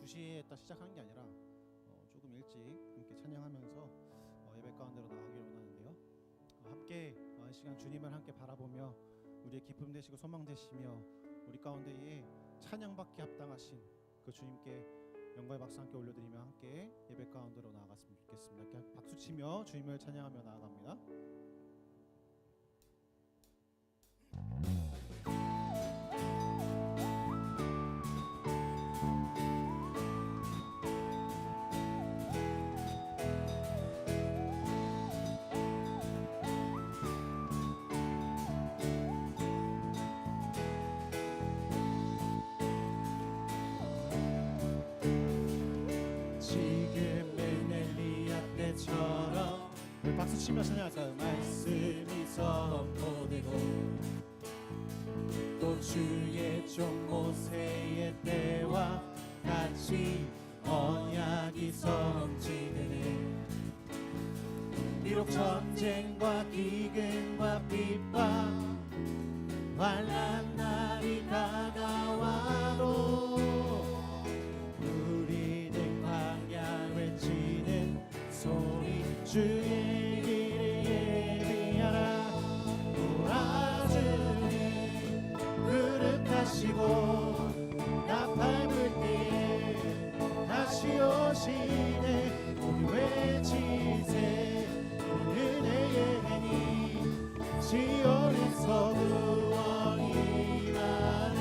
2시에 딱 시작하는 게 아니라 조금 일찍 함께 찬양하면서 예배 가운데로 나가기를 원하는데요. 함께 이 시간 주님을 함께 바라보며 우리의 기쁨 되시고 소망 되시며 우리 가운데에 찬양받기 합당하신 그 주님께 영광의 박수 함께 올려드리며 함께 예배 가운데로 나아갔으면 좋겠습니다. 이렇게 박수치며 주님을 찬양하며 나아갑니다. 우리 박수치며 찬양할까요? 말씀이 선포되고 또 주의 종 모세의 때와 같이 언약이 성취되네. 비록 전쟁과 기근과 핍박 환난 날이 다가와도 우리는 광야 외치는 소리 주의 길을 예비하라. 도와주니 그릇하시고 나팔 불 때에 다시 오시네. 우리 외치세 은혜의 해니 지온에서 구원이 나네.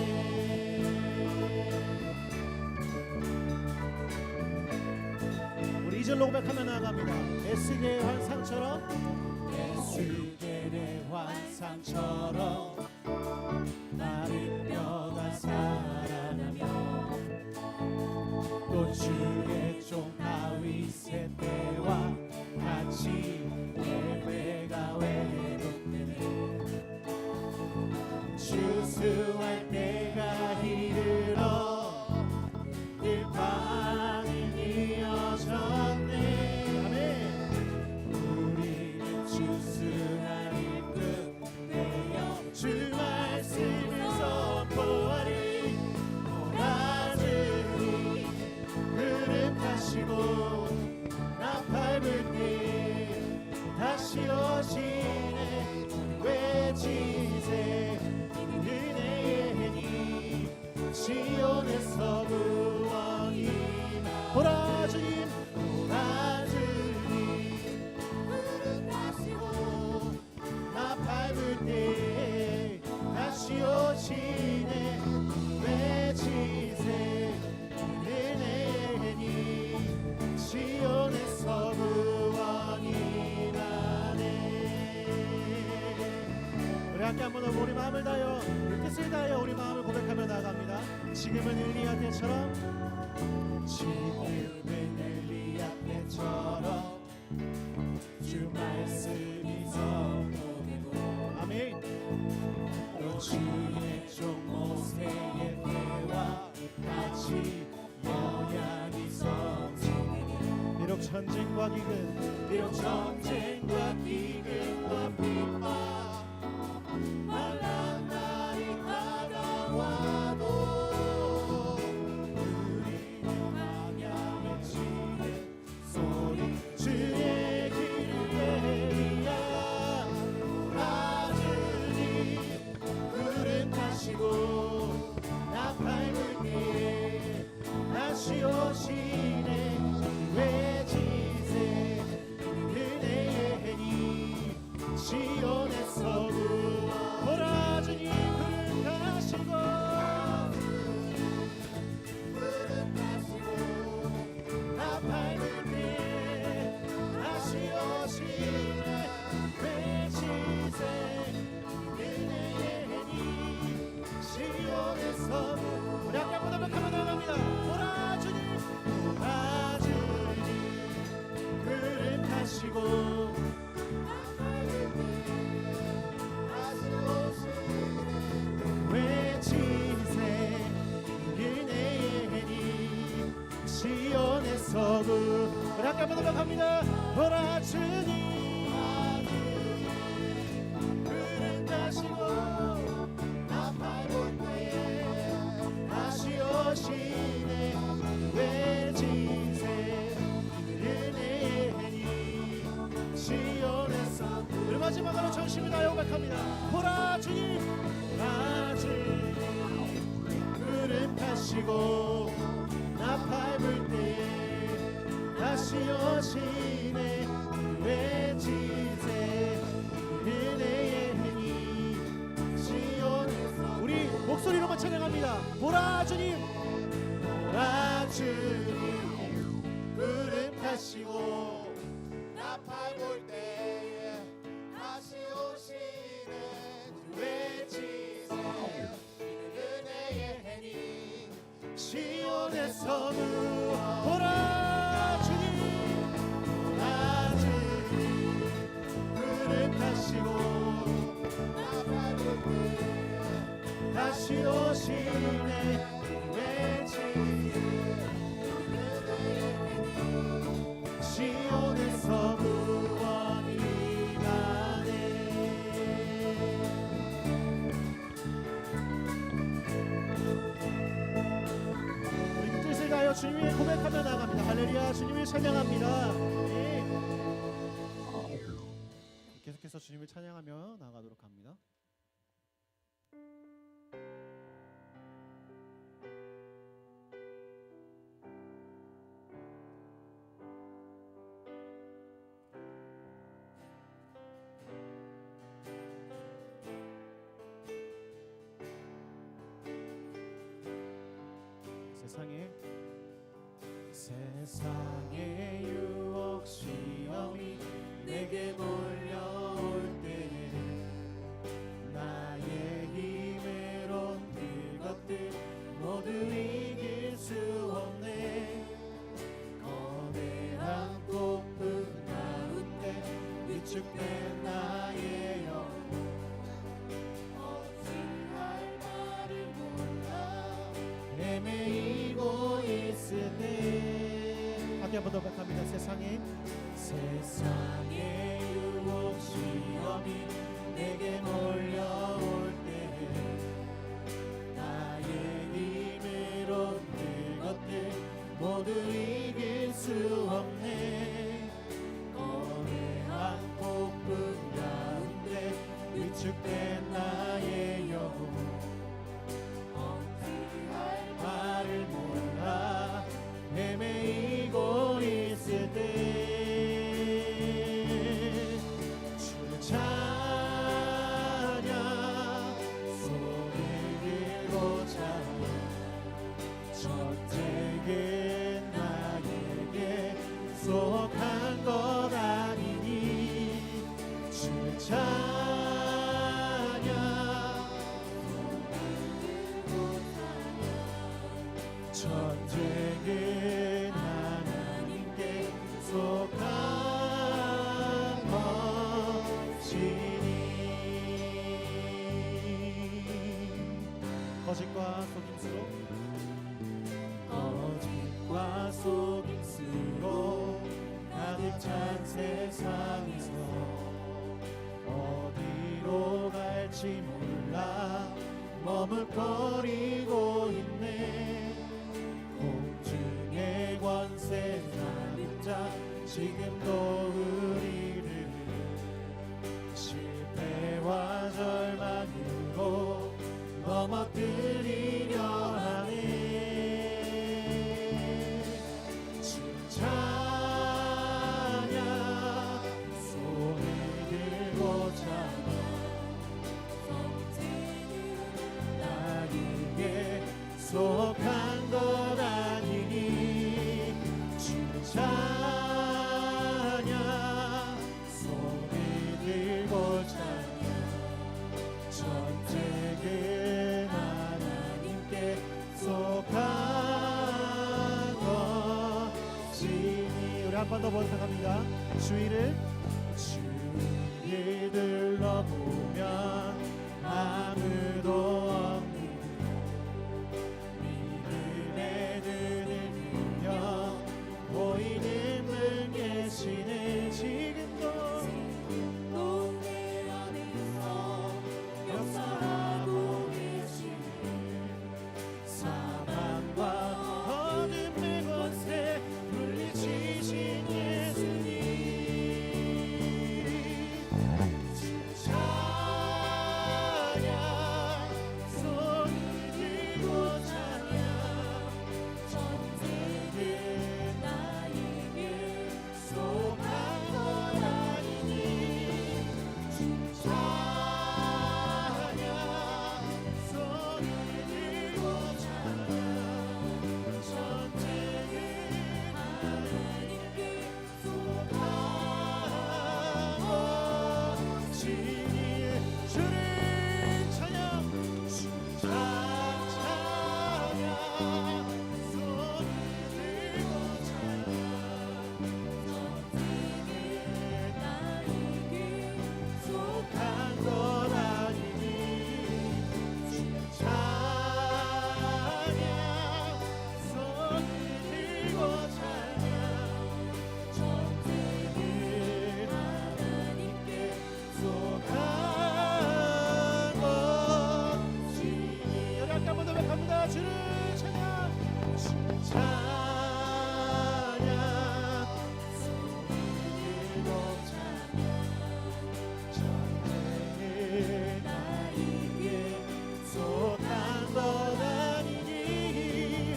우리 2절로 고백하며 나아갑니다. 에스겔의 환상처럼 마른 뼈가 살아나며 또 주의 종 다윗의 때와 같이 예배가 회복되네. 추수할 때가 이르러 길방이 이어졌네. 주 말씀을 선포하리. 도와주니 그릇하시고 나팔 불 때 다시 오시네. 외치세 은혜의 해니 지온에서 구원이 보라. 주님 보라. 주님 그릇하시고 나팔 불 때 다시 오시네. 외치세 은혜의 해니 지온에서 구원이 나네. 우리 함께 한번 더 우리 마음을 다하여 우리 뜻을 다하여 우리 마음을 고백하며 나아갑니다. 지금은 엘리야 때처럼 주 말씀이 선포되고 아멘. 또 주의 종 모세의 때와 같이 언약이 성취되네. 비록 전쟁과 기근과 핍박 환난 날이 다가와도 우리는 광야 외치는 소리 주의 길을 예비하라. 도와주니 그릇하시고 나팔 불 때에 다시 오시네. 외치세 은혜의 해니 지온에서 도와주니 그릇하시고 나팔 불 때에 다시 오시네. 외치세 은혜의 해니 지온에서 우리 함께 한번 더 하며 나갑니다. 도와주니 그릇하시고 외치세 은혜의 해니 지온에서 우리 함께 한번 더 갑니다. 도와주니 그릇하시고 나팔 불 때에 다시 오시네. 고백합니다. 보라 주님, 보라 주님 구름 타시고 나팔 불 때에 다시 오시네. 외치세 은혜의 행이 시온에서. 우리 목소리로만 찬양합니다. 보라 주님, 보라 주님 구름 타시고 나팔 불 때에 다시 오시네. 외치세 은혜의 행이 시온에서 보라 주님, 보라 주님 구름 타시고 나팔 불 때에 다시 오시네. 시온에서 구원이 가네. 우리 뜻을 다하여 주님을 고백하며 나갑니다. 할렐루야. 주님을 찬양합니다. 네. 계속해서 주님을 찬양하며 나가도록 합니다. 세상의 유혹 시험이 내게 몰려올 때에 나의 힘으론 그것들 모두 이길 수 없네. 거대한 폭풍 가운데 위축된 나의 영혼 어찌할 말을 몰라 헤매이고 있으네. 함께 한번 더 고백합니다. 세상의 유혹 시험이 내게 몰려올 때에 나의 힘으로 그것들 모두 이길 수 없네. 거대한 폭풍 가운데 위축된 나의 영혼 어찌할 말을 몰라 헤매이고 있을 때 주 찬양 소리 들고자 전쟁은 나에게 속한 것 아니니 주 찬양 소리 들고자 전쟁은 하나님께 속한 것이니. 거짓과 속임수로 가득 찬 세상에서 어디로 갈지 몰라 머뭇거리고 있네. 공중의 권세 가진 자 지금도 우리를 실패와 절망으로 넘어뜨리려 하네. 주 찬양 손을 들고 찬양 나에게 속한 것 아니니 주 찬양 손을 들고 찬양 전쟁은 하나님께 속한 것이니. 우리 한 번 더 번역합니다. 주의를 둘러보면 아무도 없는 믿음의 눈을 들며 보이는 분 계시네. 지금도 내 안에서 역사하고 계시네. 사망과 어둠의 권세 물리치신 예수님 찬양 소리로 찬양 전쟁을 나에게 속한 것 아니니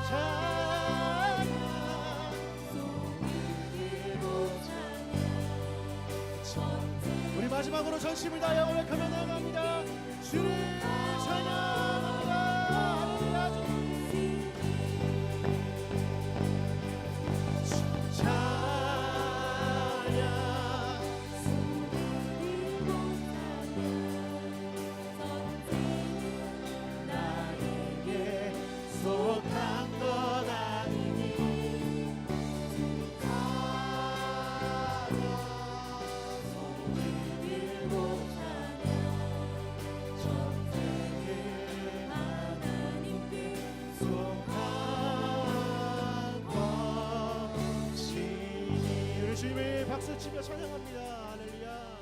찬양 소리로 찬양 우리 마지막으로 전심을 다하여 고백하며 나아갑니다. 주를 찬양합니다. 주님을 박수 치며 찬양합니다. 할렐루야.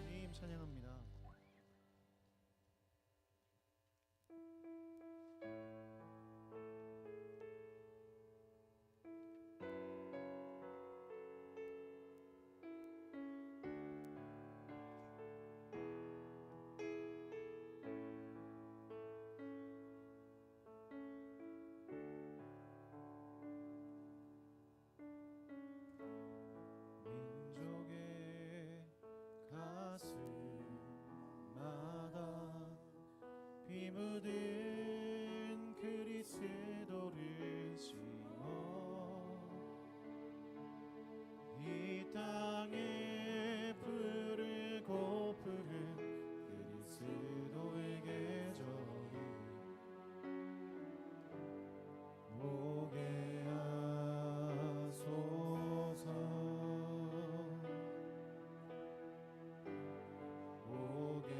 주님 찬양합니다. 피 묻은 그리스도를 심어 이 땅에 부르고 부른 그리스도의 계절이 오게 하소서 오게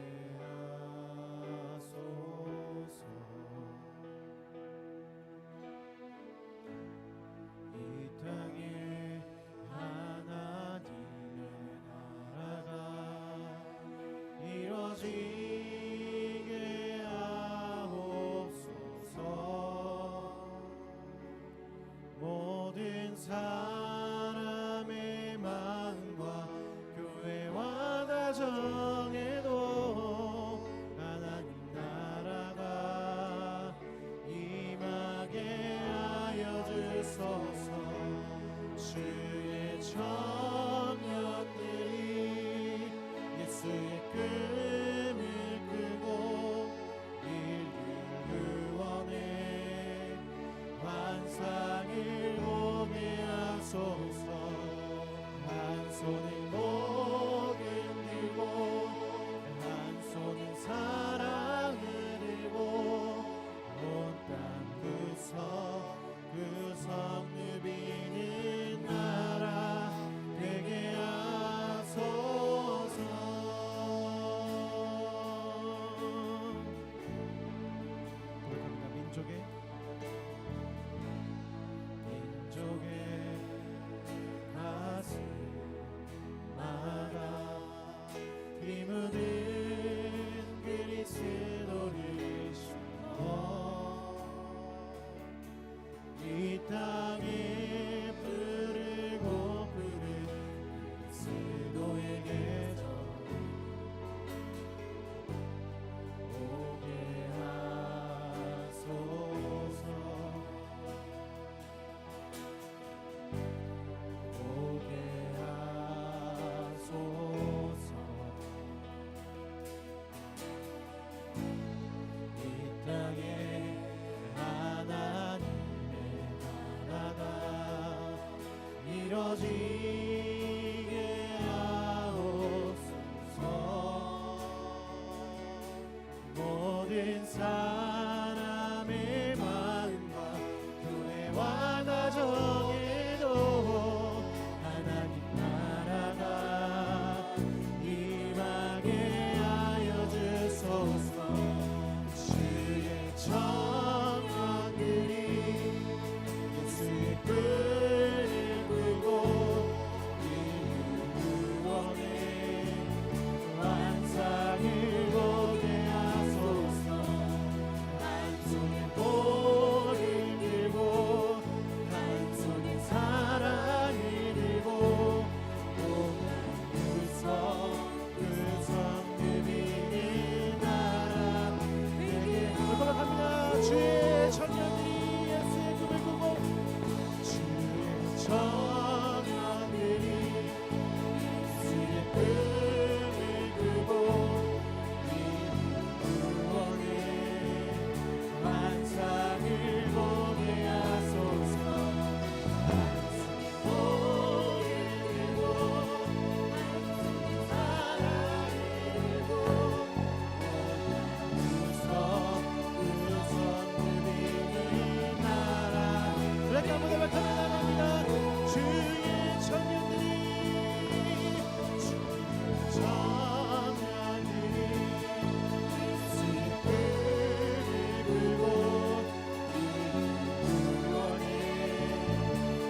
이 땅에 하나님의 나라가 이뤄지게 하옵소서. 모든 사람의 마음과 교회와 가정에도 하나님 나라가 임하게 하여 주소서. 주의 청년들이 예수의 꿈을 꾸고 인류 구원의 환상을 보게 하소서. 한 손에 목을 들고 한 손은 사랑을 들고 온 땅 구석 누비는 나라 되게 하소서. 고백합니다. 민족의 가슴마다 피 묻은 그리스도를 심어 이 땅에 부르고 부른 그리스도의 계절이 오게 하소서. 오게 하소서. 이 땅에 하나님의 나라가 이뤄지게 하옵소서. 모든 사람의 마음과 교회와 가정에도 하나님 나라가 임하게 하여 주소서. 주의 청년들이 예수의 꿈을 꾸고 인류 구원의 환상을 보게 하소서. 청년들이 예수의 꿈을 꾸고 구원의 환상을 보게 하소서. 모를 들고 사랑을 들고 구성 누리는 나라. 이렇게 한번 고백하며 나갑니다. 주의 청년들이 예수의 꿈을 꾸고 구원의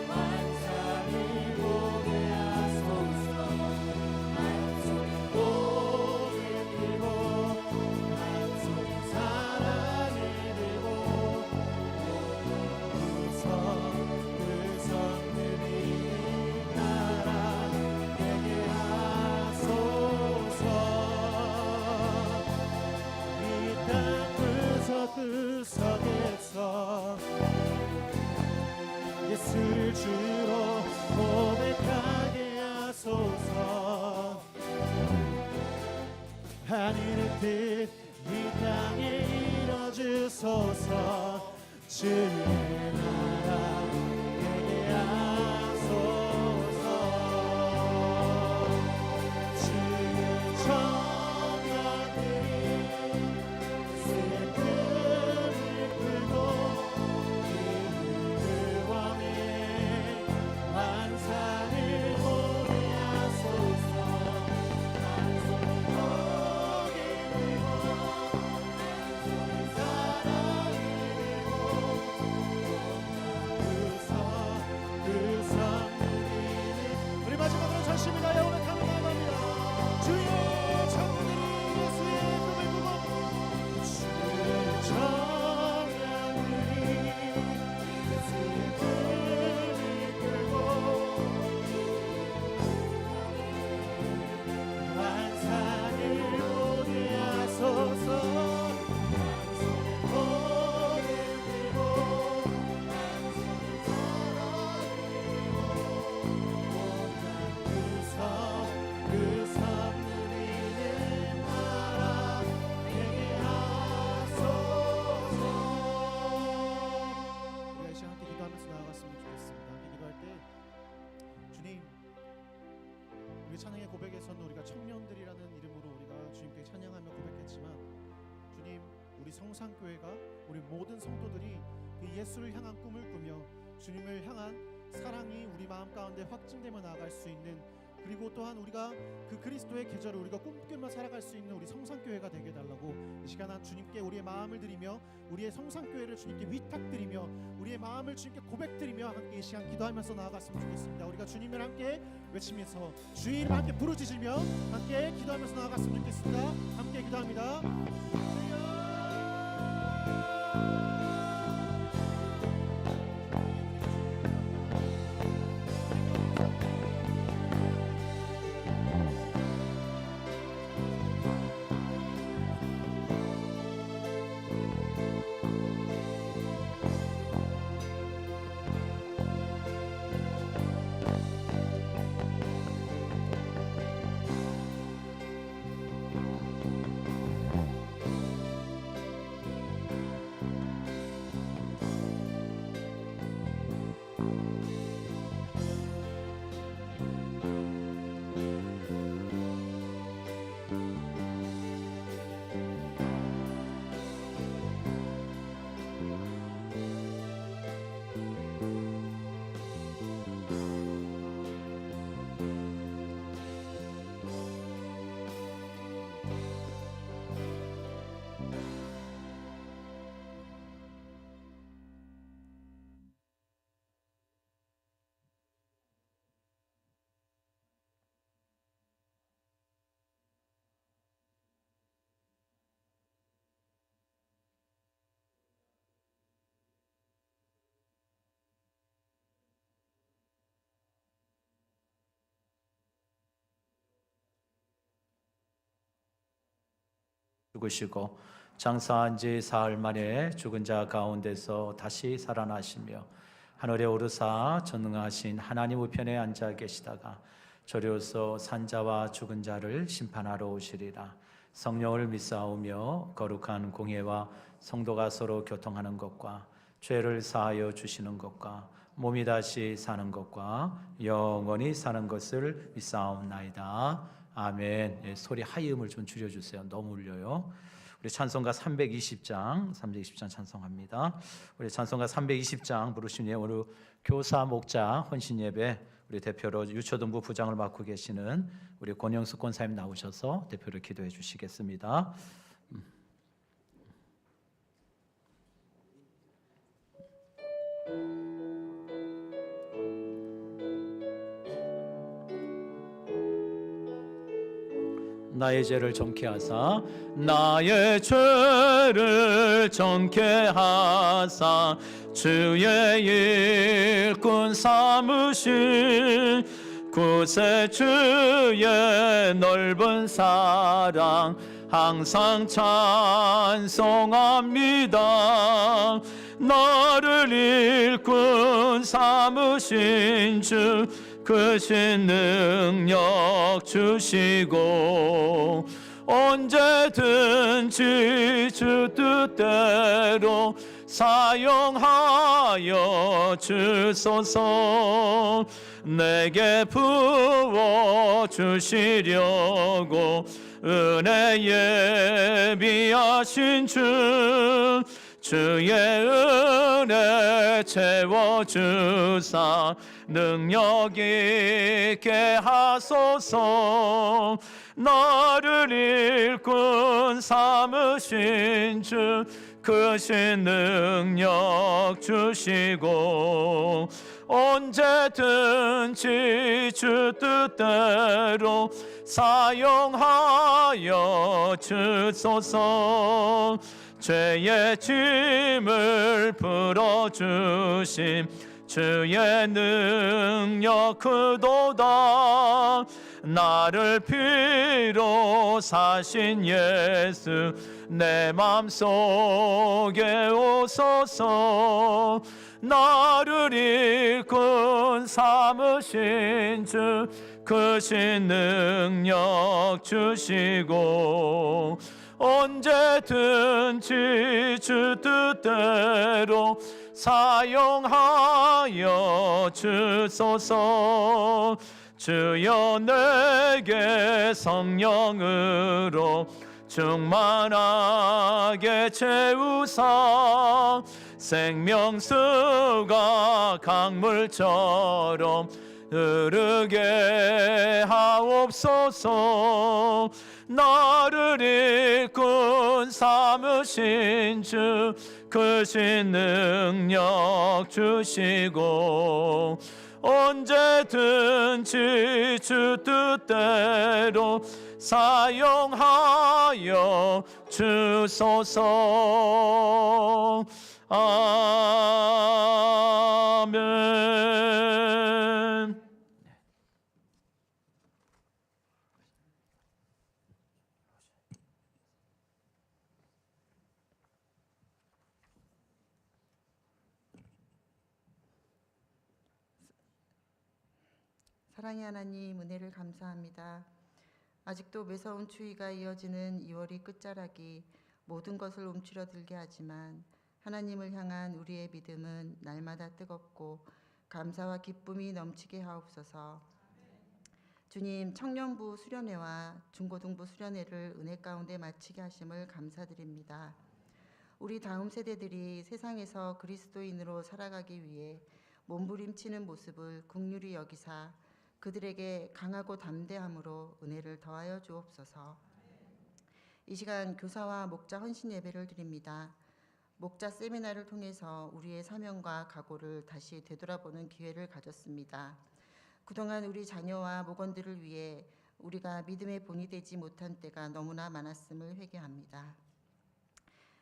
환상을 보게 하소서. 마음속에 들고 마음속에 사랑을 들고 구성 누리는 나라 되게 하소서. 이 땅 구석구석에서 예수를 주로 고백하게 하소서. 하늘의 뜻 이 땅에 이뤄주소서. 주의 나라 되게 하소서. 주의 청년들이 예수의 꿈을 꾸고 구원의 환상을 보게 하소서. 한손에 고개 들고 한손에 사랑을 들고 구성 누리는 우리 마지막으로 전심을 다해 고백하며 나갑니다. 주의 청년들이 예수의 꿈을 꾸고 주의 청년들이 예수의 꿈을 꾸고 환상을 보게 하소서. 한손에 고개 들고 한손에 사랑을 구성 누리는 나라 되게 하소서. 우리가 이 시간 함께 기도하면서 나아갔으면 좋겠습니다. 함께 기도할 때 주님, 우리 찬양의 고백에서는 우리가 청년들이라는 이름으로 우리가 주님께 찬양하며 고백했지만 주님, 우리 성산교회가 우리 모든 성도들이 그 예수를 향한 꿈을 꾸며 주님을 향한 사랑이 우리 마음 가운데 확증되며 나아갈 수 있는, 그리고 또한 우리가 그 그리스도의 계절을 우리가 꿈꾸며 살아갈 수 있는 우리 성산교회가 되게 해달라고 이 시간 한 주님께 우리의 마음을 드리며 우리의 성산교회를 주님께 위탁드리며 우리의 마음을 주님께 고백드리며 함께 이 시간 기도하면서 나아갔으면 좋겠습니다. 우리가 주님을 함께 외치면서 주의 이름을 함께 부르짖으며 함께 기도하면서 나아갔으면 좋겠습니다. 함께 기도합니다. 죽으시고 장사한 지 사흘 만에 죽은 자 가운데서 다시 살아나시며 하늘에 오르사 전능하신 하나님 우편에 앉아 계시다가 저리로서 산자와 죽은 자를 심판하러 오시리라. 성령을 믿사오며 거룩한 공예와 성도가 서로 교통하는 것과 죄를 사하여 주시는 것과 몸이 다시 사는 것과 영원히 사는 것을 믿사옵나이다. 아멘. 예, 소리 하이음을 좀 줄여주세요. 너무 울려요. 우리 찬송가 320장 찬송합니다. 우리 찬송가 320장 부르신 예 오늘 교사 목자 헌신 예배 우리 대표로 유초등부 부장을 맡고 계시는 우리 권영숙 권사님 나오셔서 대표로 기도해 주시겠습니다. 나의 죄를 정케 하사 나의 죄를 정케 하사 주의 일꾼 삼으신 구세 주의 넓은 사랑 항상 찬송합니다. 나를 일꾼 삼으신 주 크신 능력 주시고 언제든지 주 뜻대로 사용하여 주소서. 내게 부어 주시려고 은혜 예비하신 주 주의 은혜 채워주사 능력 있게 하소서. 나를 일꾼 삼으신 주 크신 능력 주시고 언제든지 주 뜻대로 사용하여 주소서. 죄의 짐을 풀어주심 주의 능력 크도다. 나를 피로 사신 예수 내 맘속에 오소서. 나를 일꾼 삼으신 주 크신 능력 주시고 언제든지 주 뜻대로 사용하여 주소서. 주여 내게 성령으로 충만하게 채우사 생명수가 강물처럼 흐르게 하옵소서. 나를 일꾼 삼으신 주 크신 능력 주시고 언제든지 주 뜻대로 사용하여 주소서. 아멘. 사랑의 하나님, 은혜를 감사합니다. 아직도 매서운 추위가 이어지는 2월이 끝자락이 모든 것을 움츠러들게 하지만 하나님을 향한 우리의 믿음은 날마다 뜨겁고 감사와 기쁨이 넘치게 하옵소서. 주님, 청년부 수련회와 중고등부 수련회를 은혜 가운데 마치게 하심을 감사드립니다. 우리 다음 세대들이 세상에서 그리스도인으로 살아가기 위해 몸부림치는 모습을 긍휼히 여기사 그들에게 강하고 담대함으로 은혜를 더하여 주옵소서. 이 시간 교사와 목자 헌신 예배를 드립니다. 목자 세미나를 통해서 우리의 사명과 각오를 다시 되돌아보는 기회를 가졌습니다. 그동안 우리 자녀와 목원들을 위해 우리가 믿음의 본이 되지 못한 때가 너무나 많았음을 회개합니다.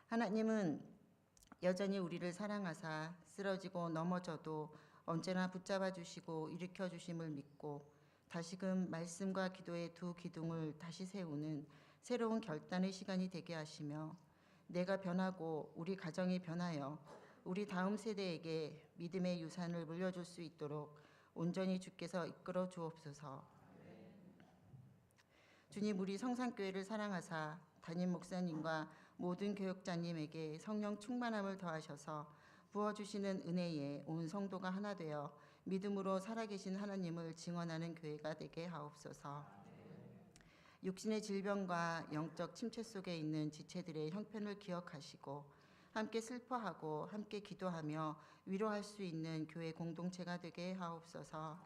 하나님은 여전히 우리를 사랑하사 쓰러지고 넘어져도 언제나 붙잡아 주시고 일으켜 주심을 믿고 다시금 말씀과 기도의 두 기둥을 다시 세우는 새로운 결단의 시간이 되게 하시며 내가 변하고 우리 가정이 변하여 우리 다음 세대에게 믿음의 유산을 물려줄 수 있도록 온전히 주께서 이끌어 주옵소서. 주님, 우리 성산교회를 사랑하사 담임 목사님과 모든 교역자님에게 성령 충만함을 더하셔서 부어주시는 은혜에 온 성도가 하나 되어 믿음으로 살아계신 하나님을 증언하는 교회가 되게 하옵소서. 육신의 질병과 영적 침체 속에 있는 지체들의 형편을 기억하시고 함께 슬퍼하고 함께 기도하며 위로할 수 있는 교회 공동체가 되게 하옵소서.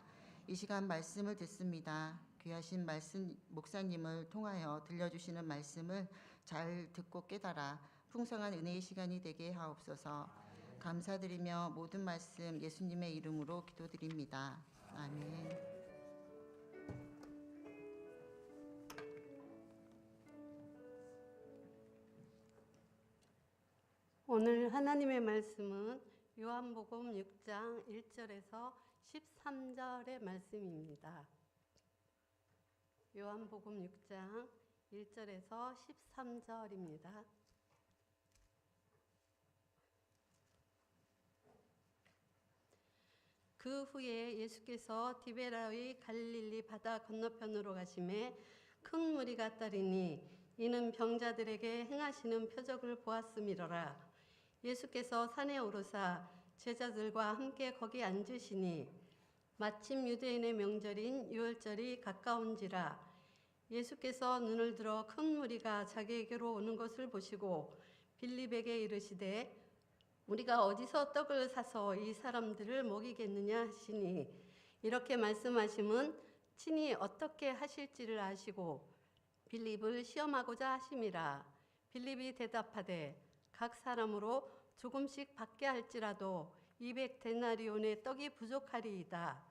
이 시간 말씀을 듣습니다. 귀하신 말씀 목사님을 통하여 들려주시는 말씀을 잘 듣고 깨달아 풍성한 은혜의 시간이 되게 하옵소서. 감사드리며 모든 말씀 예수님의 이름으로 기도드립니다. 아멘. 오늘 하나님의 말씀은 요한복음 6장 1절에서 13절의 말씀입니다. 요한복음 6장 1절에서 13절입니다. 그 후에 예수께서 디베라의 갈릴리 바다 건너편으로 가심에 큰 무리가 따르니 이는 병자들에게 행하시는 표적을 보았음이로라. 예수께서 산에 오르사 제자들과 함께 거기 앉으시니 마침 유대인의 명절인 유월절이 가까운지라. 예수께서 눈을 들어 큰 무리가 자기에게로 오는 것을 보시고 빌립에게 이르시되 우리가 어디서 떡을 사서 이 사람들을 먹이겠느냐 하시니 이렇게 말씀하심은 친히 어떻게 하실지를 아시고 빌립을 시험하고자 하심이라. 빌립이 대답하되 각 사람으로 조금씩 받게 할지라도 200데나리온의 떡이 부족하리이다.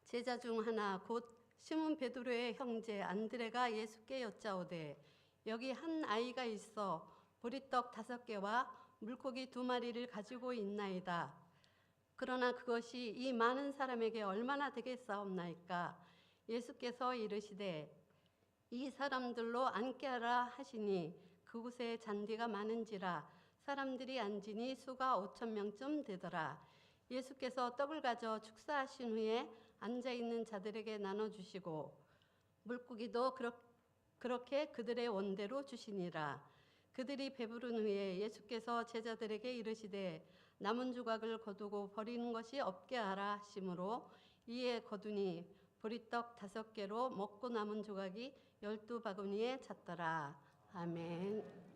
제자 중 하나 곧 시몬 베드로의 형제 안드레가 예수께 여짜오되 여기 한 아이가 있어 보리떡 5개와 물고기 2마리를 가지고 있나이다. 그러나 그것이 이 많은 사람에게 얼마나 되겠사옵나이까. 예수께서 이르시되 이 사람들로 앉게 하라 하시니 그곳에 잔디가 많은지라 사람들이 앉으니 수가 5,000명쯤 되더라. 예수께서 떡을 가져 축사하신 후에 앉아있는 자들에게 나눠주시고 물고기도 그렇게 그들의 원대로 주시니라. 그들이 배부른 후에 예수께서 제자들에게 이르시되 남은 조각을 거두고 버리는 것이 없게 하라 하시므로 이에 거두니 보리떡 5개로 먹고 남은 조각이 12바구니에 찼더라. 아멘.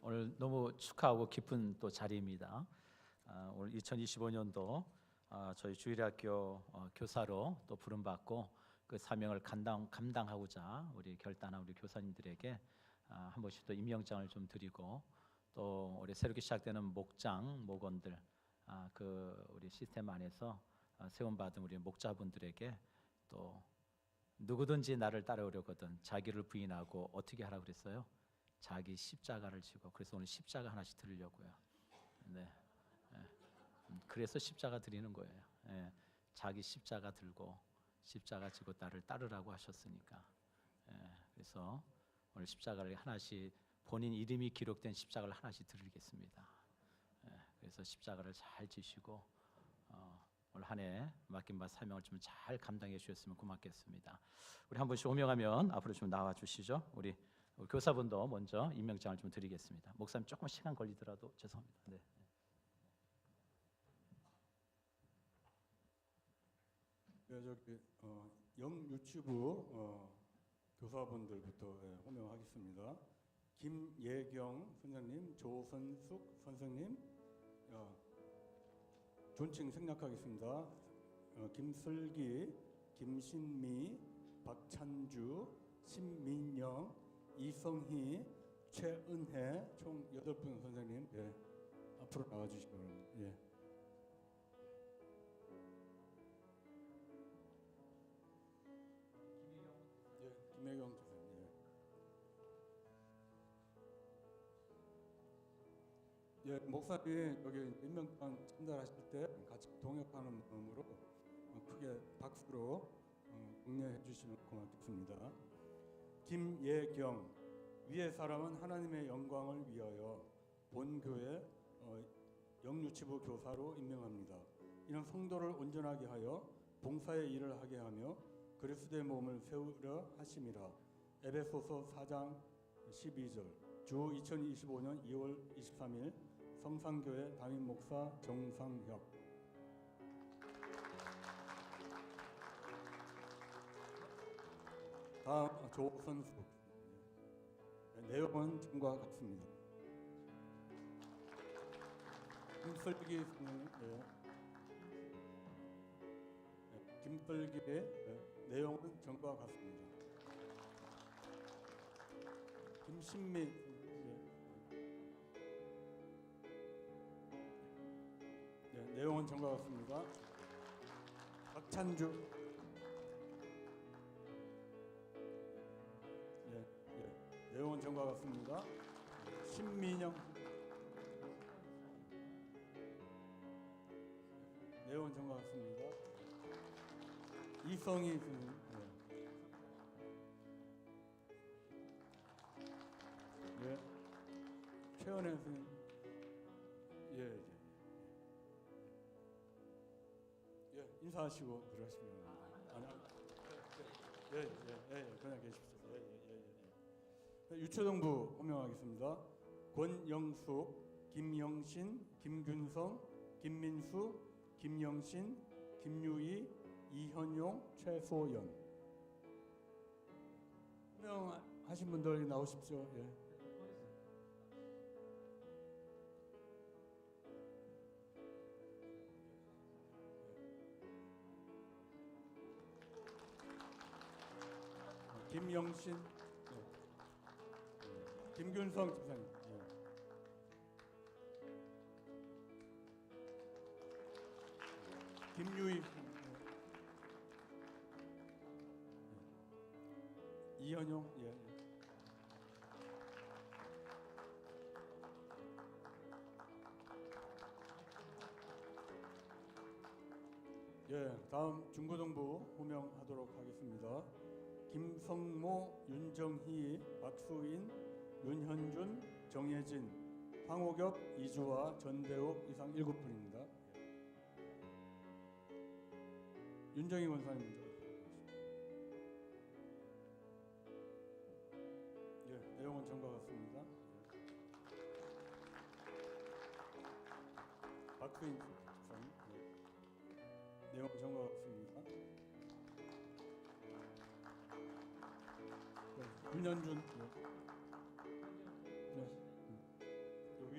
오늘 너무 축하하고 기쁜 또 자리입니다. 오늘 2025년도 저희 주일학교 교사로 또 부름받고 그 사명을 감당하고자 우리 결단한 우리 교사님들에게 한 번씩 또 임명장을 좀 드리고 또 올해 새롭게 시작되는 목장, 목원들 그 우리 시스템 안에서 세움받은 우리 목자분들에게 또 누구든지 나를 따라오려거든 자기를 부인하고 어떻게 하라고 그랬어요? 자기 십자가를 지고. 그래서 오늘 십자가 하나씩 드리려고요. 네. 그래서 십자가 드리는 거예요. 예, 자기 십자가 들고 십자가 지고 나를 따르라고 하셨으니까. 예, 그래서 오늘 십자가를 하나씩 본인 이름이 기록된 십자가를 하나씩 드리겠습니다. 예, 그래서 십자가를 잘 지시고 올 한 해 맡긴 바 사명을 좀 잘 감당해 주셨으면 고맙겠습니다. 우리 한 분씩 호명하면 앞으로 좀 나와 주시죠. 우리 교사분도 먼저 임명장을 좀 드리겠습니다. 목사님 조금 시간 걸리더라도 죄송합니다. 네. 네, 저기 영유치부 교사분들부터 호명하겠습니다. 김예경 선생님, 조선숙 선생님, 존칭 생략하겠습니다. 김슬기, 김신미, 박찬주, 신민영, 이성희, 최은혜 총 8분 선생님 앞으로 나와주시기 바랍니다. 김혜경 선생님. 목사님 여기 임명장 전달하실 때 같이 동역하는 마음으로 크게 박수로 격려해 주시면 고맙겠습니다. 김예경. 위의 사람은 하나님의 영광을 위하여 본교회 영유치부 교사로 임명합니다. 이는 성도를 온전하게 하여 봉사의 일을 하게 하며 그리스도의 몸을 세우려 하심이라. 에베소서 4장 12절. 주 2025년 2월 23일 성산교회 담임 목사 정상혁. 다음 조선수. 내용은 다음과 같습니다. 김슬기 선생님, 김슬기의 내용은 전과 같습니다. 김신미 내용은 전과 같습니다. 박찬주 내용은 전과 같습니다. 신민영 내용은 전과 같습니다. 이성희 선생님 최은혜 선생님 인사하시고 들어가시면 그냥 계십시오. 유초등부 호명하겠습니다. 권영숙, 김영신, 김균성, 김민수, 김영신, 김유희, 이현용, 최소연. 호명하신 분들 나오십시오. 김영신, 김균성 집사님, 김유희, 이현용, 다음 중고등부 호명하도록 하겠습니다. 김성모, 윤정희, 박수인, 윤현준, 정혜진, 황호겹, 이주화, 전대욱 이상 7분입니다. 윤정희 권사님. 내용은 전과 같습니다. 박수인 집사님. 내용은 전과 같습니다. 윤현준 여기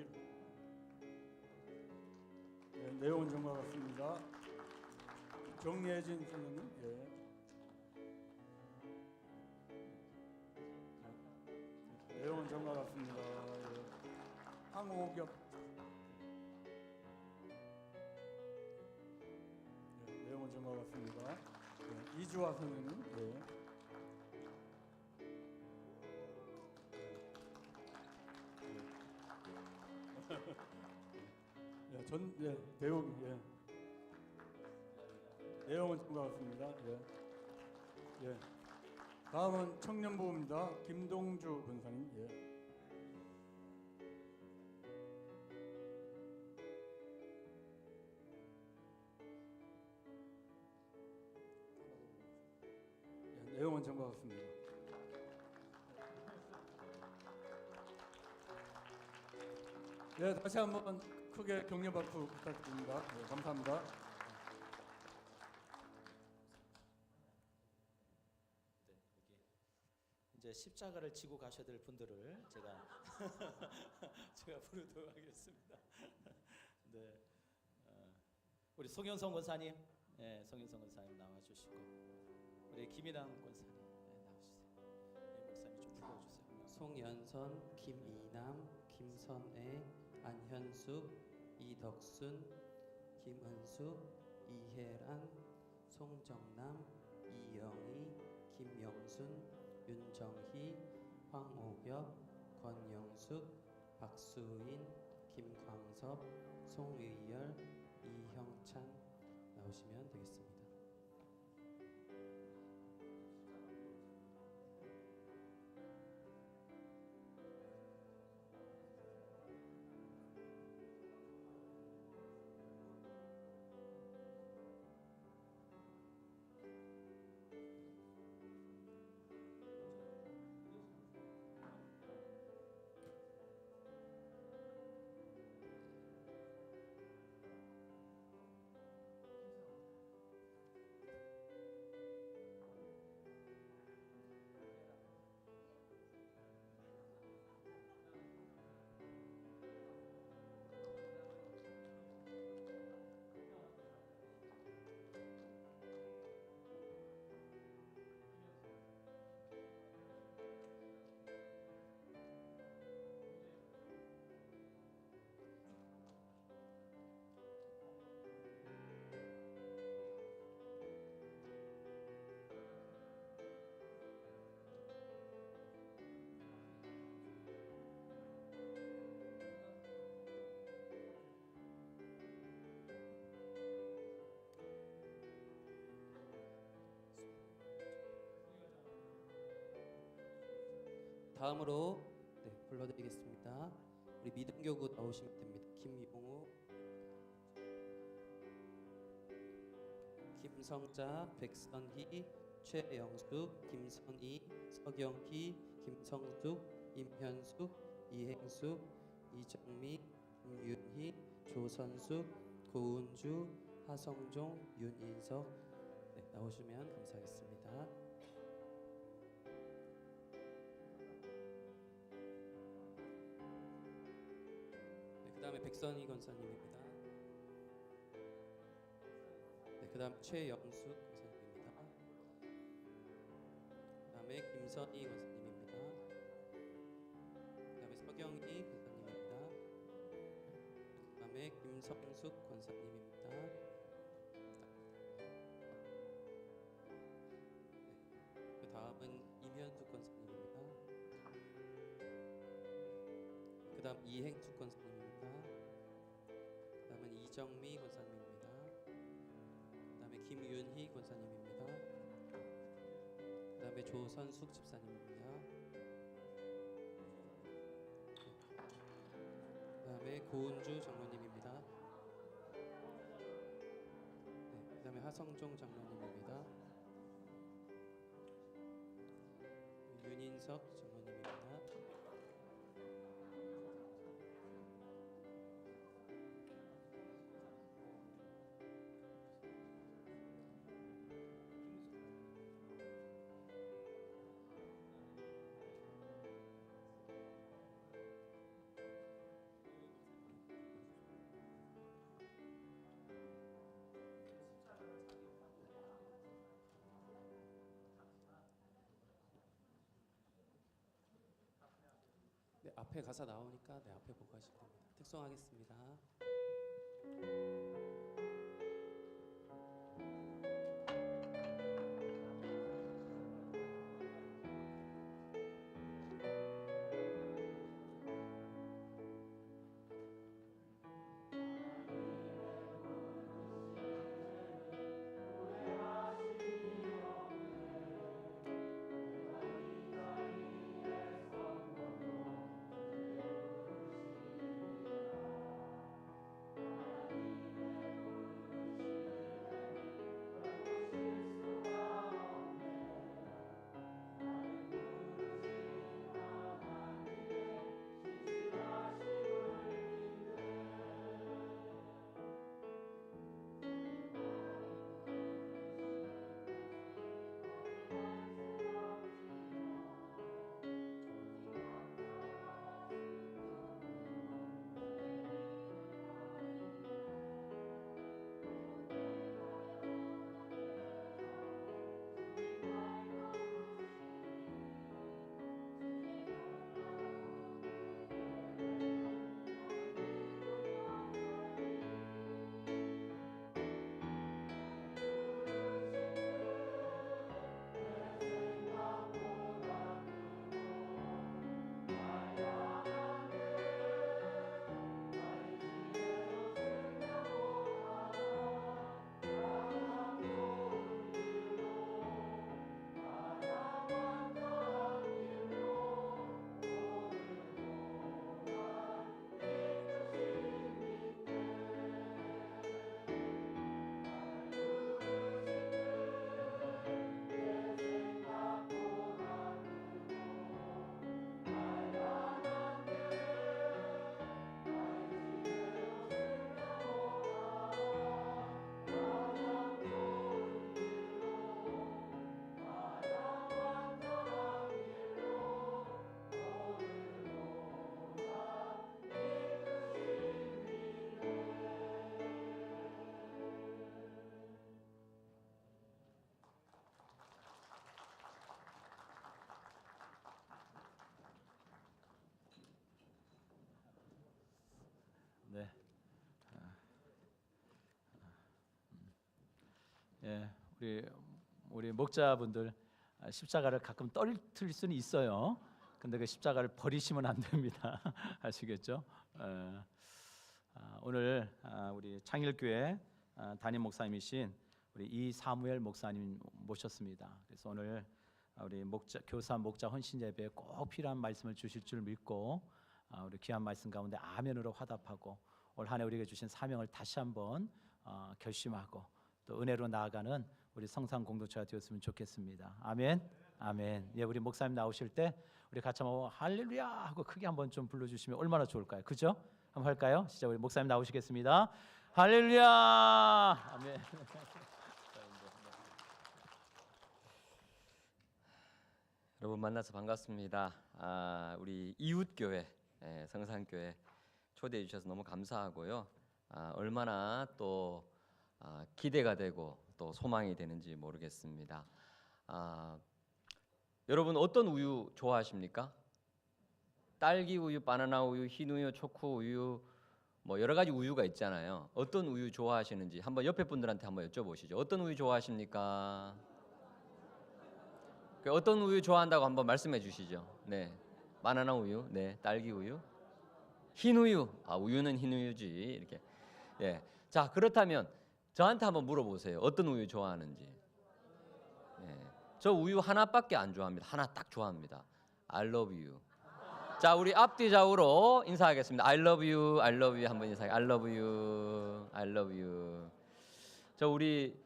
내용은 전과 같습니다. 정예진 선생님 내용은 전과 같습니다. 황호겹 내용은 전과 같습니다. 이주화 선생님 대옥 내용은 전과 같습니다. 다음은 청년부입니다. 김동주 권사님. 내용은 전과 같습니다. 다시 한번 크게 격려 박수 부탁드립니다. 감사합니다. 이제 십자가를 지고 가셔야 될 분들을 제가 부르도록 하겠습니다. 우리 송현성 권사님, 송현성 권사님 나와주시고 우리 김인환 권사님 나와주세요. 목사님 좀 불러주세요. 송연선, 김이남, 김선애, 안현숙, 이덕순, 김은수, 이혜란, 송정남, 이영희, 김영순, 윤정희, 황오겹, 권영숙, 박수인, 김광섭, 송의열, 이형찬 나오시면 되겠습니다. 다음으로 불러드리겠습니다. 우리 믿음교구 나오시면 됩니다. 김용우, 김성자, 백선희, 최영숙, 김선희, 서경희, 김성숙, 임현숙, 이행숙, 이정미, 김윤희, 조선숙, 고은주, 하성종, 윤인석 나오시면 감사하겠습니다. 그 다음에 백선희 권사님입니다. 그 다음 최영숙 권사님입니다. 그 다음에 김선희 권사님입니다. 그 다음에 서경희 권사님입니다. 그 다음에 김성숙 권사님입니다. 그 다음은 임현숙 권사님입니다. 그 다음 이행숙 권사님입니다. 그 다음은 이정미 권사님입니다. 그 다음에 김윤희 권사님입니다. 그 다음에 조선숙 집사님입니다. 그 다음에 고은주 장로님입니다. 그 다음에 하성종 장로님입니다. 윤인석 장로님입니다. 앞에 가사 나오니까 앞에 보고 하시면 됩니다. 특송하겠습니다. 네. 예, 우리 목자분들 십자가를 가끔 떨칠 수는 있어요. 근데 그 십자가를 버리시면 안 됩니다. 아시겠죠? 오늘 우리 창일교회 담임 목사님이신 우리 이사무엘 목사님 모셨습니다. 그래서 오늘 우리 교사 목자 헌신 예배에 꼭 필요한 말씀을 주실 줄 믿고 우리 귀한 말씀 가운데 아멘으로 화답하고 올 한 해 우리에게 주신 사명을 다시 한번 결심하고 또 은혜로 나아가는 우리 성상 공동체가 되었으면 좋겠습니다. 아멘. 아멘. 예, 우리 목사님 나오실 때 우리 같이 한번 할렐루야 하고 크게 한번 좀 불러주시면 얼마나 좋을까요? 그죠? 한번 할까요? 진짜 우리 목사님 나오시겠습니다. 할렐루야. 아멘. 여러분 만나서 반갑습니다. 우리 이웃교회 성산교회 초대해 주셔서 너무 감사하고요. 얼마나 또 기대가 되고 또 소망이 되는지 모르겠습니다. 여러분 어떤 우유 좋아하십니까? 딸기 우유, 바나나 우유, 흰 우유, 초코 우유 뭐 여러 가지 우유가 있잖아요. 어떤 우유 좋아하시는지 한번 옆에 분들한테 한번 여쭤보시죠. 어떤 우유 좋아하십니까? 어떤 우유 좋아한다고 한번 말씀해 주시죠. 네, 바나나 우유, 네, 딸기 우유, 흰 우유. 우유는 흰 우유지 이렇게. 예, 자 그렇다면 저한테 한번 물어보세요. 어떤 우유 좋아하는지. 예, 저 우유 하나밖에 안 좋아합니다. 하나 딱 좋아합니다. I love you. 자 우리 앞뒤 좌우로 인사하겠습니다. I love you, I love you 한번 인사해. I love you, I love you. 저 우리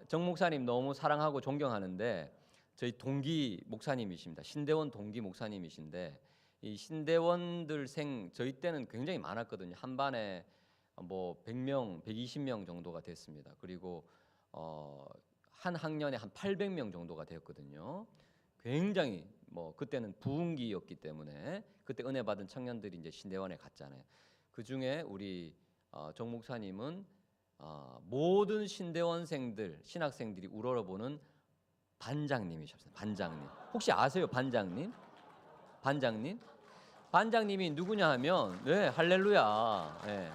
정 목사님 너무 사랑하고 존경하는데. 저희 동기 목사님이십니다. 신대원 동기 목사님이신데 이 신대원들 저희 때는 굉장히 많았거든요. 한 반에 뭐 100명, 120명 정도가 됐습니다. 그리고 한 학년에 한 800명 정도가 되었거든요. 굉장히 뭐 그때는 부흥기였기 때문에 그때 은혜 받은 청년들이 이제 신대원에 갔잖아요. 그 중에 우리 정 목사님은 모든 신대원생들, 신학생들이 우러러보는 반장님이셨어요. 반장님. 혹시 아세요, 반장님? 반장님? 반장님이 누구냐 하면 네, 할렐루야. 네.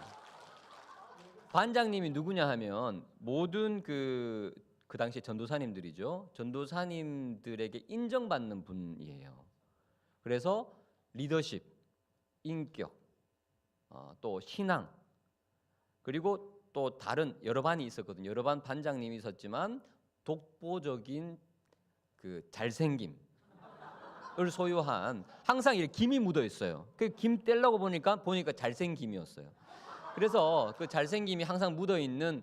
반장님이 누구냐 하면 모든 그 당시 전도사님들이죠. 전도사님들에게 인정받는 분이에요. 그래서 리더십, 인격, 또 신앙, 그리고 또 다른 여러 반이 있었거든요. 여러 반 반장님이 있었지만 독보적인 그 잘생김을 소유한 항상 이렇게 김이 묻어 있어요. 그 김 떼려고 보니까 잘생김이었어요. 그래서 그 잘생김이 항상 묻어 있는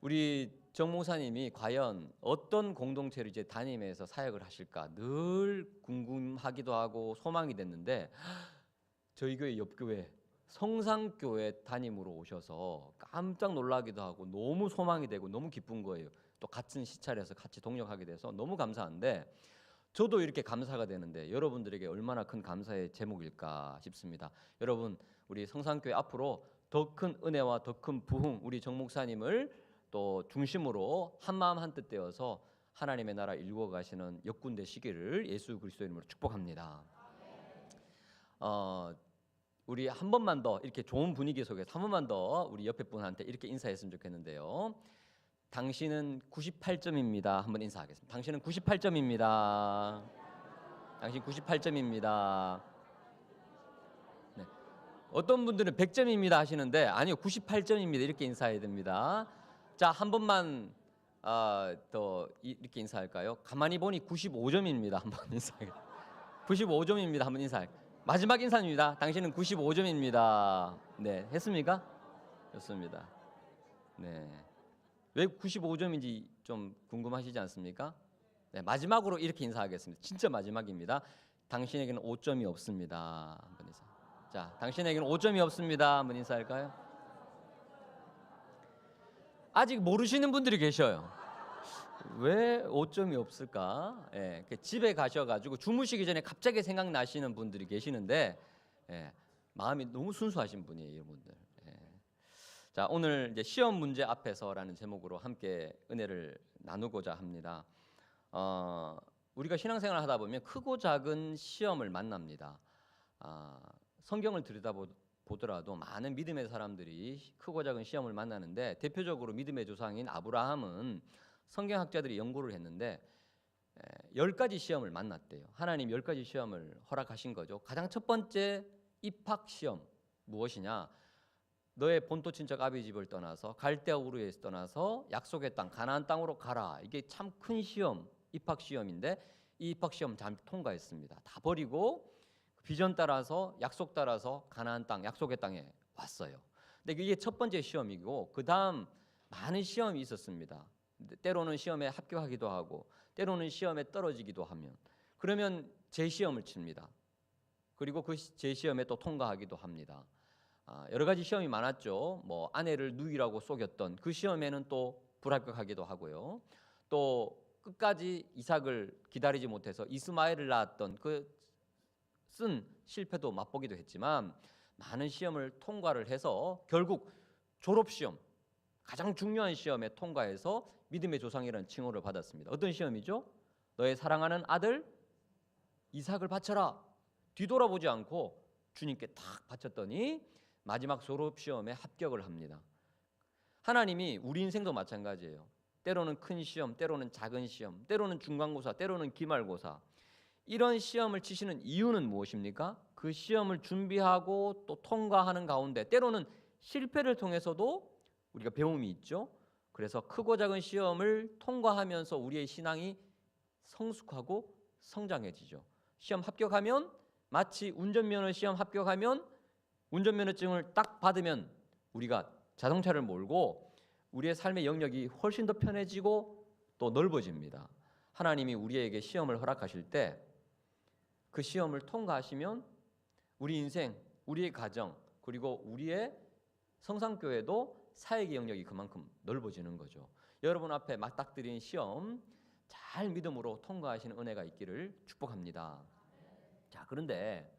우리 정 목사님이 과연 어떤 공동체를 이제 담임해서 사역을 하실까 늘 궁금하기도 하고 소망이 됐는데 저희 교회 옆 교회 성산교회 담임으로 오셔서 깜짝 놀라기도 하고 너무 소망이 되고 너무 기쁜 거예요. 또 같은 시찰에서 같이 동력하게 돼서 너무 감사한데 저도 이렇게 감사가 되는데 여러분들에게 얼마나 큰 감사의 제목일까 싶습니다. 여러분 우리 성산교회 앞으로 더 큰 은혜와 더 큰 부흥 우리 정 목사님을 또 중심으로 한마음 한뜻 되어서 하나님의 나라 일구어 가시는 역군 되시기를 예수 그리스도 이름으로 축복합니다. 우리 한 번만 더 이렇게 좋은 분위기 속에서 한 번만 더 우리 옆에 분한테 이렇게 인사했으면 좋겠는데요. 당신은 98점입니다. 한번 인사하겠습니다. 당신은 98점입니다. 당신 98점입니다. 네. 어떤 분들은 100점입니다 하시는데 아니요 98점입니다 이렇게 인사해야 됩니다. 자, 한 번만 더 이렇게 인사할까요? 가만히 보니 95점입니다. 한번 인사해. 95점입니다. 한번 인사해. 마지막 인사입니다. 당신은 95점입니다. 네, 했습니까? 좋습니다. 네. 왜 95점인지 좀 궁금하시지 않습니까? 네, 마지막으로 이렇게 인사하겠습니다. 진짜 마지막입니다. 당신에게는 5점이 없습니다. 한번 인사. 자, 당신에게는 5점이 없습니다. 한번 인사할까요? 아직 모르시는 분들이 계셔요. 왜 5점이 없을까? 예, 집에 가셔가지고 주무시기 전에 갑자기 생각나시는 분들이 계시는데 마음이 너무 순수하신 분이에요, 이분들. 자, 오늘 이제 시험 문제 앞에서라는 제목으로 함께 은혜를 나누고자 합니다. 우리가 신앙생활을 하다 보면 크고 작은 시험을 만납니다. 성경을 들여다보더라도 많은 믿음의 사람들이 크고 작은 시험을 만나는데 대표적으로 믿음의 조상인 아브라함은 성경학자들이 연구를 했는데 10가지 시험을 만났대요. 하나님 10가지 시험을 허락하신 거죠. 가장 첫 번째 입학 시험 무엇이냐? 너의 본토 친척 아비 집을 떠나서 갈대아 우르에서 떠나서 약속의 땅 가나안 땅으로 가라. 이게 참 큰 시험, 입학 시험인데 이 입학 시험 잘 통과했습니다. 다 버리고 비전 따라서 약속 따라서 가나안 땅, 약속의 땅에 왔어요. 근데 이게 첫 번째 시험이고 그 다음 많은 시험이 있었습니다. 때로는 시험에 합격하기도 하고 때로는 시험에 떨어지기도 하면 그러면 재시험을 칩니다. 그리고 그 재시험에 또 통과하기도 합니다. 여러 가지 시험이 많았죠. 뭐 아내를 누이라고 속였던 그 시험에는 또 불합격하기도 하고요. 또 끝까지 이삭을 기다리지 못해서 이스마엘을 낳았던 그 쓴 실패도 맛보기도 했지만 많은 시험을 통과를 해서 결국 졸업시험, 가장 중요한 시험에 통과해서 믿음의 조상이라는 칭호를 받았습니다. 어떤 시험이죠? 너의 사랑하는 아들 이삭을 바쳐라. 뒤돌아보지 않고 주님께 탁 바쳤더니 마지막 졸업시험에 합격을 합니다. 하나님이 우리 인생도 마찬가지예요. 때로는 큰 시험, 때로는 작은 시험, 때로는 중간고사, 때로는 기말고사, 이런 시험을 치시는 이유는 무엇입니까? 그 시험을 준비하고 또 통과하는 가운데 때로는 실패를 통해서도 우리가 배움이 있죠. 그래서 크고 작은 시험을 통과하면서 우리의 신앙이 성숙하고 성장해지죠. 시험 합격하면 마치 운전면허 시험 합격하면 운전면허증을 딱 받으면 우리가 자동차를 몰고 우리의 삶의 영역이 훨씬 더 편해지고 또 넓어집니다. 하나님이 우리에게 시험을 허락하실 때 그 시험을 통과하시면 우리 인생, 우리의 가정, 그리고 우리의 성산교회도 사역의 영역이 그만큼 넓어지는 거죠. 여러분 앞에 맞닥뜨린 시험 잘 믿음으로 통과하시는 은혜가 있기를 축복합니다. 자, 그런데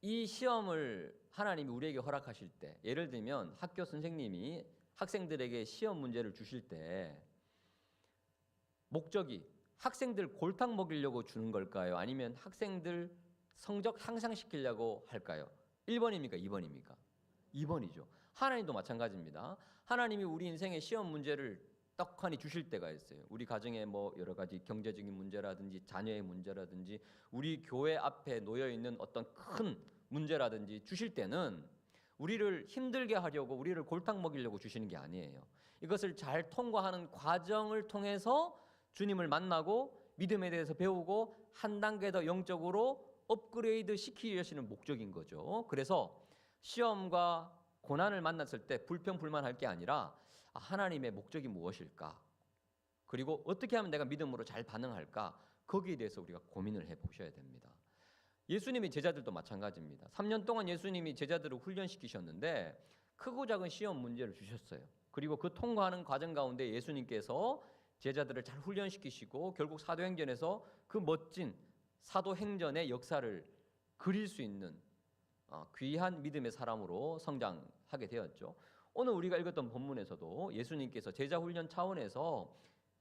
이 시험을 하나님이 우리에게 허락하실 때, 예를 들면 학교 선생님이 학생들에게 시험 문제를 주실 때 목적이 학생들 골탕 먹이려고 주는 걸까요? 아니면 학생들 성적 향상시키려고 할까요? 1번입니까? 2번입니까? 2번이죠. 하나님도 마찬가지입니다. 하나님이 우리 인생의 시험 문제를 떡하니 주실 때가 있어요. 우리 가정에 뭐 여러 가지 경제적인 문제라든지 자녀의 문제라든지 우리 교회 앞에 놓여 있는 어떤 큰 문제라든지 주실 때는 우리를 힘들게 하려고 우리를 골탕 먹이려고 주시는 게 아니에요. 이것을 잘 통과하는 과정을 통해서 주님을 만나고 믿음에 대해서 배우고 한 단계 더 영적으로 업그레이드 시키려시는 목적인 거죠. 그래서 시험과 고난을 만났을 때 불평불만할 게 아니라 하나님의 목적이 무엇일까? 그리고 어떻게 하면 내가 믿음으로 잘 반응할까? 거기에 대해서 우리가 고민을 해보셔야 됩니다. 예수님의 제자들도 마찬가지입니다. 3년 동안 예수님이 제자들을 훈련시키셨는데 크고 작은 시험 문제를 주셨어요. 그리고 그 통과하는 과정 가운데 예수님께서 제자들을 잘 훈련시키시고 결국 사도행전에서 그 멋진 사도행전의 역사를 그릴 수 있는 귀한 믿음의 사람으로 성장하게 되었죠. 오늘 우리가 읽었던 본문에서도 예수님께서 제자 훈련 차원에서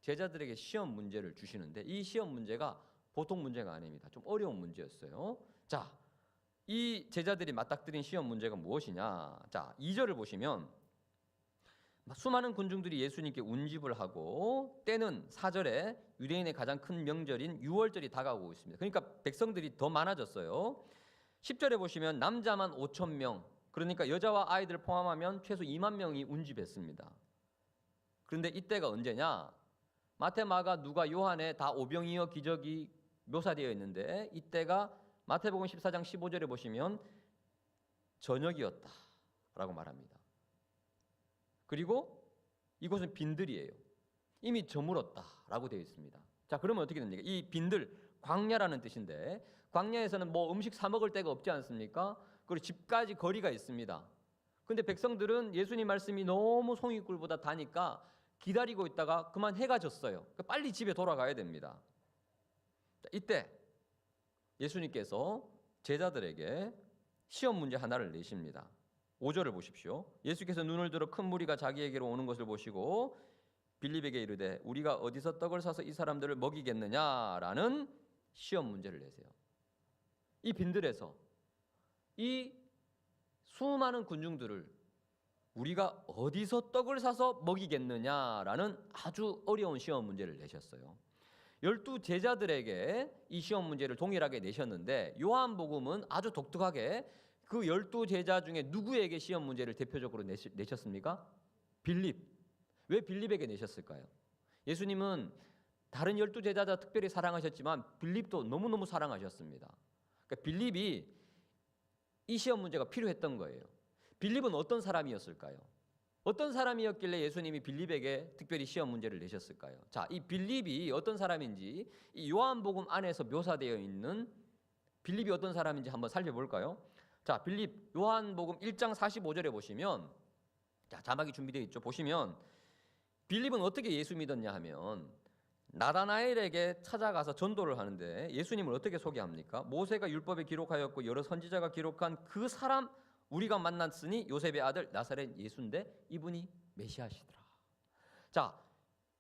제자들에게 시험 문제를 주시는데 이 시험 문제가 보통 문제가 아닙니다. 좀 어려운 문제였어요. 자, 이 제자들이 맞닥뜨린 시험 문제가 무엇이냐? 자, 2절을 보시면 수많은 군중들이 예수님께 운집을 하고 때는 4절에 유대인의 가장 큰 명절인 유월절이 다가오고 있습니다. 그러니까 백성들이 더 많아졌어요. 10절에 보시면 남자만 5천 명, 그러니까 여자와 아이들 포함하면 최소 2만 명이 운집했습니다. 그런데 이때가 언제냐? 마태, 마가, 누가, 요한에 다 오병이어 기적이 묘사되어 있는데 이때가 마태복음 14장 15절에 보시면 저녁이었다라고 말합니다. 그리고 이곳은 빈들이에요. 이미 저물었다라고 되어 있습니다. 자, 그러면 어떻게 됩니까? 이 빈들, 광야라는 뜻인데 광야에서는 뭐 음식 사 먹을 데가 없지 않습니까? 그리고 집까지 거리가 있습니다. 근데 백성들은 예수님 말씀이 너무 송이꿀보다 다니까 기다리고 있다가 그만 해가 졌어요. 빨리 집에 돌아가야 됩니다. 자, 이때 예수님께서 제자들에게 시험 문제 하나를 내십니다. 5절을 보십시오. 예수께서 눈을 들어 큰 무리가 자기에게로 오는 것을 보시고 빌립에게 이르되 우리가 어디서 떡을 사서 이 사람들을 먹이겠느냐라는 시험 문제를 내세요. 이 빈들에서 이 수많은 군중들을 우리가 어디서 떡을 사서 먹이겠느냐라는 아주 어려운 시험 문제를 내셨어요. 12 제자들에게 이 시험 문제를 동일하게 내셨는데 요한복음은 아주 독특하게 그 12 제자 중에 누구에게 시험 문제를 대표적으로 내셨습니까? 빌립. 왜 빌립에게 내셨을까요? 예수님은 다른 12제자 특별히 사랑하셨지만 빌립도 너무너무 사랑하셨습니다. 그러니까 빌립이 이 시험 문제가 필요했던 거예요. 빌립은 어떤 사람이었을까요? 어떤 사람이었길래 예수님이 빌립에게 특별히 시험 문제를 내셨을까요? 자, 이 빌립이 어떤 사람인지 이 요한복음 안에서 묘사되어 있는 빌립이 어떤 사람인지 한번 살펴볼까요? 자, 빌립 요한복음 1장 45절에 보시면, 자, 자막이 준비되어 있죠. 보시면 빌립은 어떻게 예수 믿었냐 하면 나다나엘에게 찾아가서 전도를 하는데 예수님을 어떻게 소개합니까? 모세가 율법에 기록하였고 여러 선지자가 기록한 그 사람 우리가 만났으니 요셉의 아들 나사렛 예수인데 이분이 메시아시더라. 자,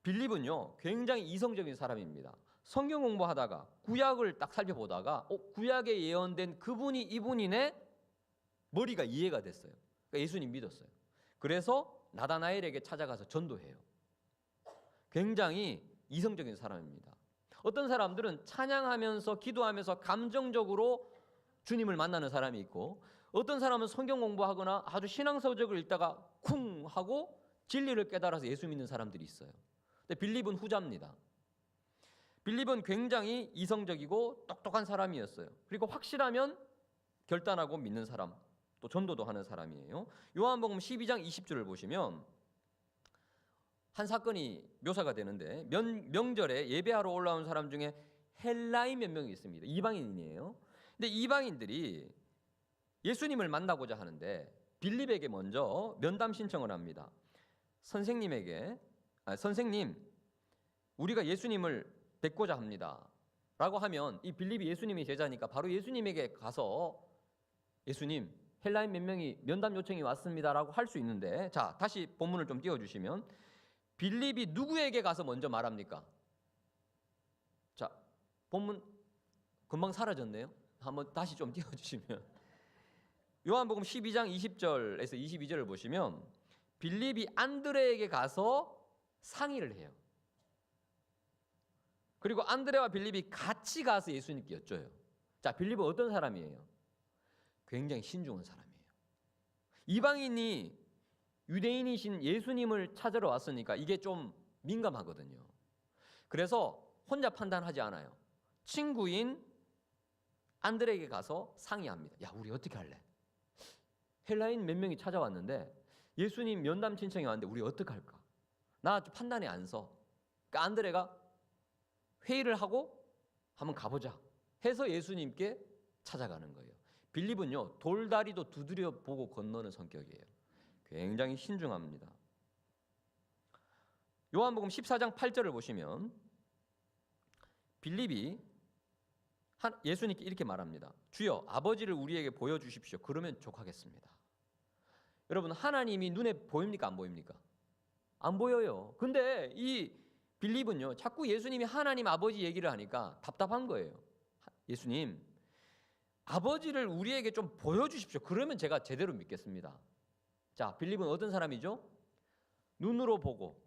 빌립은요 굉장히 이성적인 사람입니다. 성경 공부하다가 구약을 딱 살펴보다가 구약에 예언된 그분이 이분이네, 머리가 이해가 됐어요. 그러니까 예수님 믿었어요. 그래서 나다나엘에게 찾아가서 전도해요. 굉장히 이성적인 사람입니다. 어떤 사람들은 찬양하면서 기도하면서 감정적으로 주님을 만나는 사람이 있고, 어떤 사람은 성경 공부하거나 아주 신앙서적을 읽다가 쿵 하고 진리를 깨달아서 예수 믿는 사람들이 있어요. 근데 빌립은 후자입니다. 빌립은 굉장히 이성적이고 똑똑한 사람이었어요. 그리고 확실하면 결단하고 믿는 사람, 또 전도도 하는 사람이에요. 요한복음 12장 20절을 보시면 한 사건이 묘사가 되는데, 명절에 예배하러 올라온 사람 중에 헬라인 몇 명이 있습니다. 이방인이에요. 근데 이방인들이 예수님을 만나고자 하는데 빌립에게 먼저 면담 신청을 합니다. 선생님, 우리가 예수님을 뵙고자 합니다 라고 하면 이 빌립이 예수님의 제자니까 바로 예수님에게 가서 예수님, 헬라인 몇 명이 면담 요청이 왔습니다 라고 할 수 있는데, 자, 다시 본문을 좀 띄워주시면 빌립이 누구에게 가서 먼저 말합니까? 자, 본문 금방 사라졌네요. 한번 다시 좀 띄워주시면, 요한복음 12장 20절에서 22절을 보시면 빌립이 안드레에게 가서 상의를 해요. 그리고 안드레와 빌립이 같이 가서 예수님께 여쭤요. 자, 빌립은 어떤 사람이에요? 굉장히 신중한 사람이에요. 이방인이 유대인이신 예수님을 찾으러 왔으니까 이게 좀 민감하거든요. 그래서 혼자 판단하지 않아요. 친구인 안드레에게 가서 상의합니다. 야, 우리 어떻게 할래? 헬라인 몇 명이 찾아왔는데 예수님 면담 신청이 왔는데 우리 어떻게 할까? 나 판단이 안 서. 그러니까 안드레가 회의를 하고 한번 가보자 해서 예수님께 찾아가는 거예요. 빌립은요 돌다리도 두드려 보고 건너는 성격이에요. 굉장히 신중합니다. 요한복음 14장 8절을 보시면 빌립이 예수님께 이렇게 말합니다. 주여, 아버지를 우리에게 보여주십시오. 그러면 족하겠습니다. 여러분, 하나님이 눈에 보입니까? 안 보입니까? 안 보여요. 근데 이 빌립은요 자꾸 예수님이 하나님 아버지 얘기를 하니까 답답한 거예요. 예수님, 아버지를 우리에게 좀 보여주십시오. 그러면 제가 제대로 믿겠습니다. 자, 빌립은 어떤 사람이죠? 눈으로 보고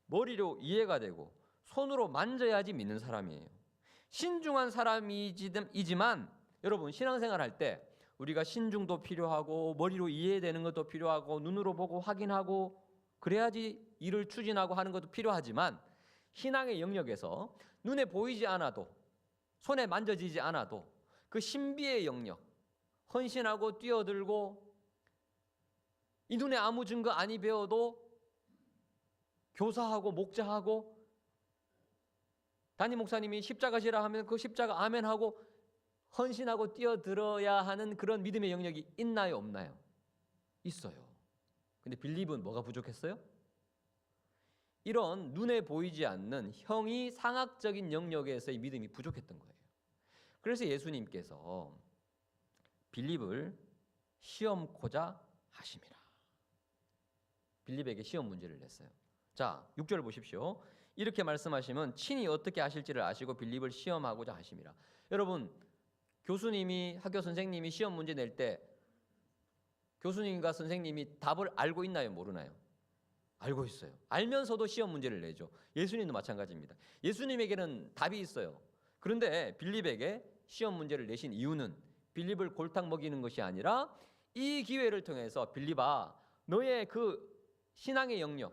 머리로 이해가 되고 손으로 만져야지 믿는 사람이에요. 신중한 사람이지만 여러분, 신앙생활 할 때 우리가 신중도 필요하고 머리로 이해되는 것도 필요하고 눈으로 보고 확인하고 그래야지 일을 추진하고 하는 것도 필요하지만, 신앙의 영역에서 눈에 보이지 않아도 손에 만져지지 않아도 그 신비의 영역, 헌신하고 뛰어들고 이 눈에 아무 증거 아니 배워도 교사하고 목자하고 담임 목사님이 십자가 지라 하면 그 십자가 아멘하고 헌신하고 뛰어들어야 하는 그런 믿음의 영역이 있나요, 없나요? 있어요. 근데 빌립은 뭐가 부족했어요? 이런 눈에 보이지 않는 형이 상학적인 영역에서의 믿음이 부족했던 거예요. 그래서 예수님께서 빌립을 시험코자 하심이라. 빌립에게 시험 문제를 냈어요. 자, 6절 보십시오. 이렇게 말씀하시면 친히 어떻게 하실지를 아시고 빌립을 시험하고자 하심이라. 여러분, 교수님이, 학교 선생님이 시험 문제 낼 때 교수님과 선생님이 답을 알고 있나요, 모르나요? 알고 있어요. 알면서도 시험 문제를 내죠. 예수님도 마찬가지입니다. 예수님에게는 답이 있어요. 그런데 빌립에게 시험 문제를 내신 이유는 빌립을 골탕 먹이는 것이 아니라 이 기회를 통해서 빌립아, 너의 그 신앙의 영역,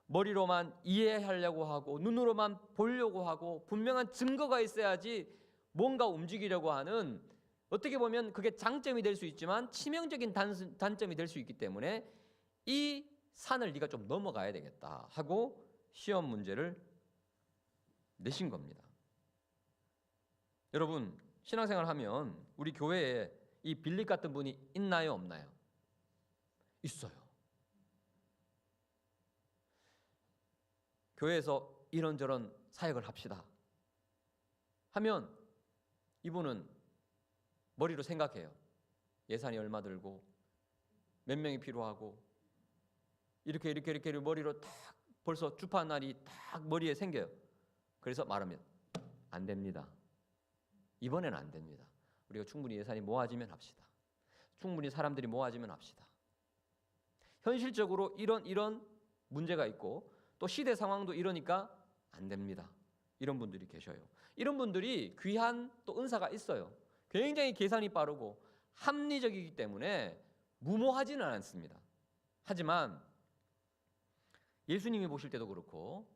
머리로만 이해하려고 하고 눈으로만 보려고 하고 분명한 증거가 있어야지 뭔가 움직이려고 하는, 어떻게 보면 그게 장점이 될 수 있지만 치명적인 단점이 될 수 있기 때문에 이 산을 네가 좀 넘어가야 되겠다 하고 시험 문제를 내신 겁니다. 여러분, 신앙생활 하면 우리 교회에 이 빌립 같은 분이 있나요, 없나요? 있어요. 교회에서 이런저런 사역을 합시다 하면 이분은 머리로 생각해요. 예산이 얼마 들고 몇 명이 필요하고 이렇게 머리로 딱 벌써 주파한 날이 딱 머리에 생겨요. 그래서 말하면 안 됩니다. 이번에는 안 됩니다. 우리가 충분히 예산이 모아지면 합시다. 충분히 사람들이 모아지면 합시다. 현실적으로 이런 문제가 있고 또 시대 상황도 이러니까 안 됩니다. 이런 분들이 계셔요. 이런 분들이 귀한 또 은사가 있어요. 굉장히 계산이 빠르고 합리적이기 때문에 무모하지는 않습니다. 하지만 예수님이 보실 때도 그렇고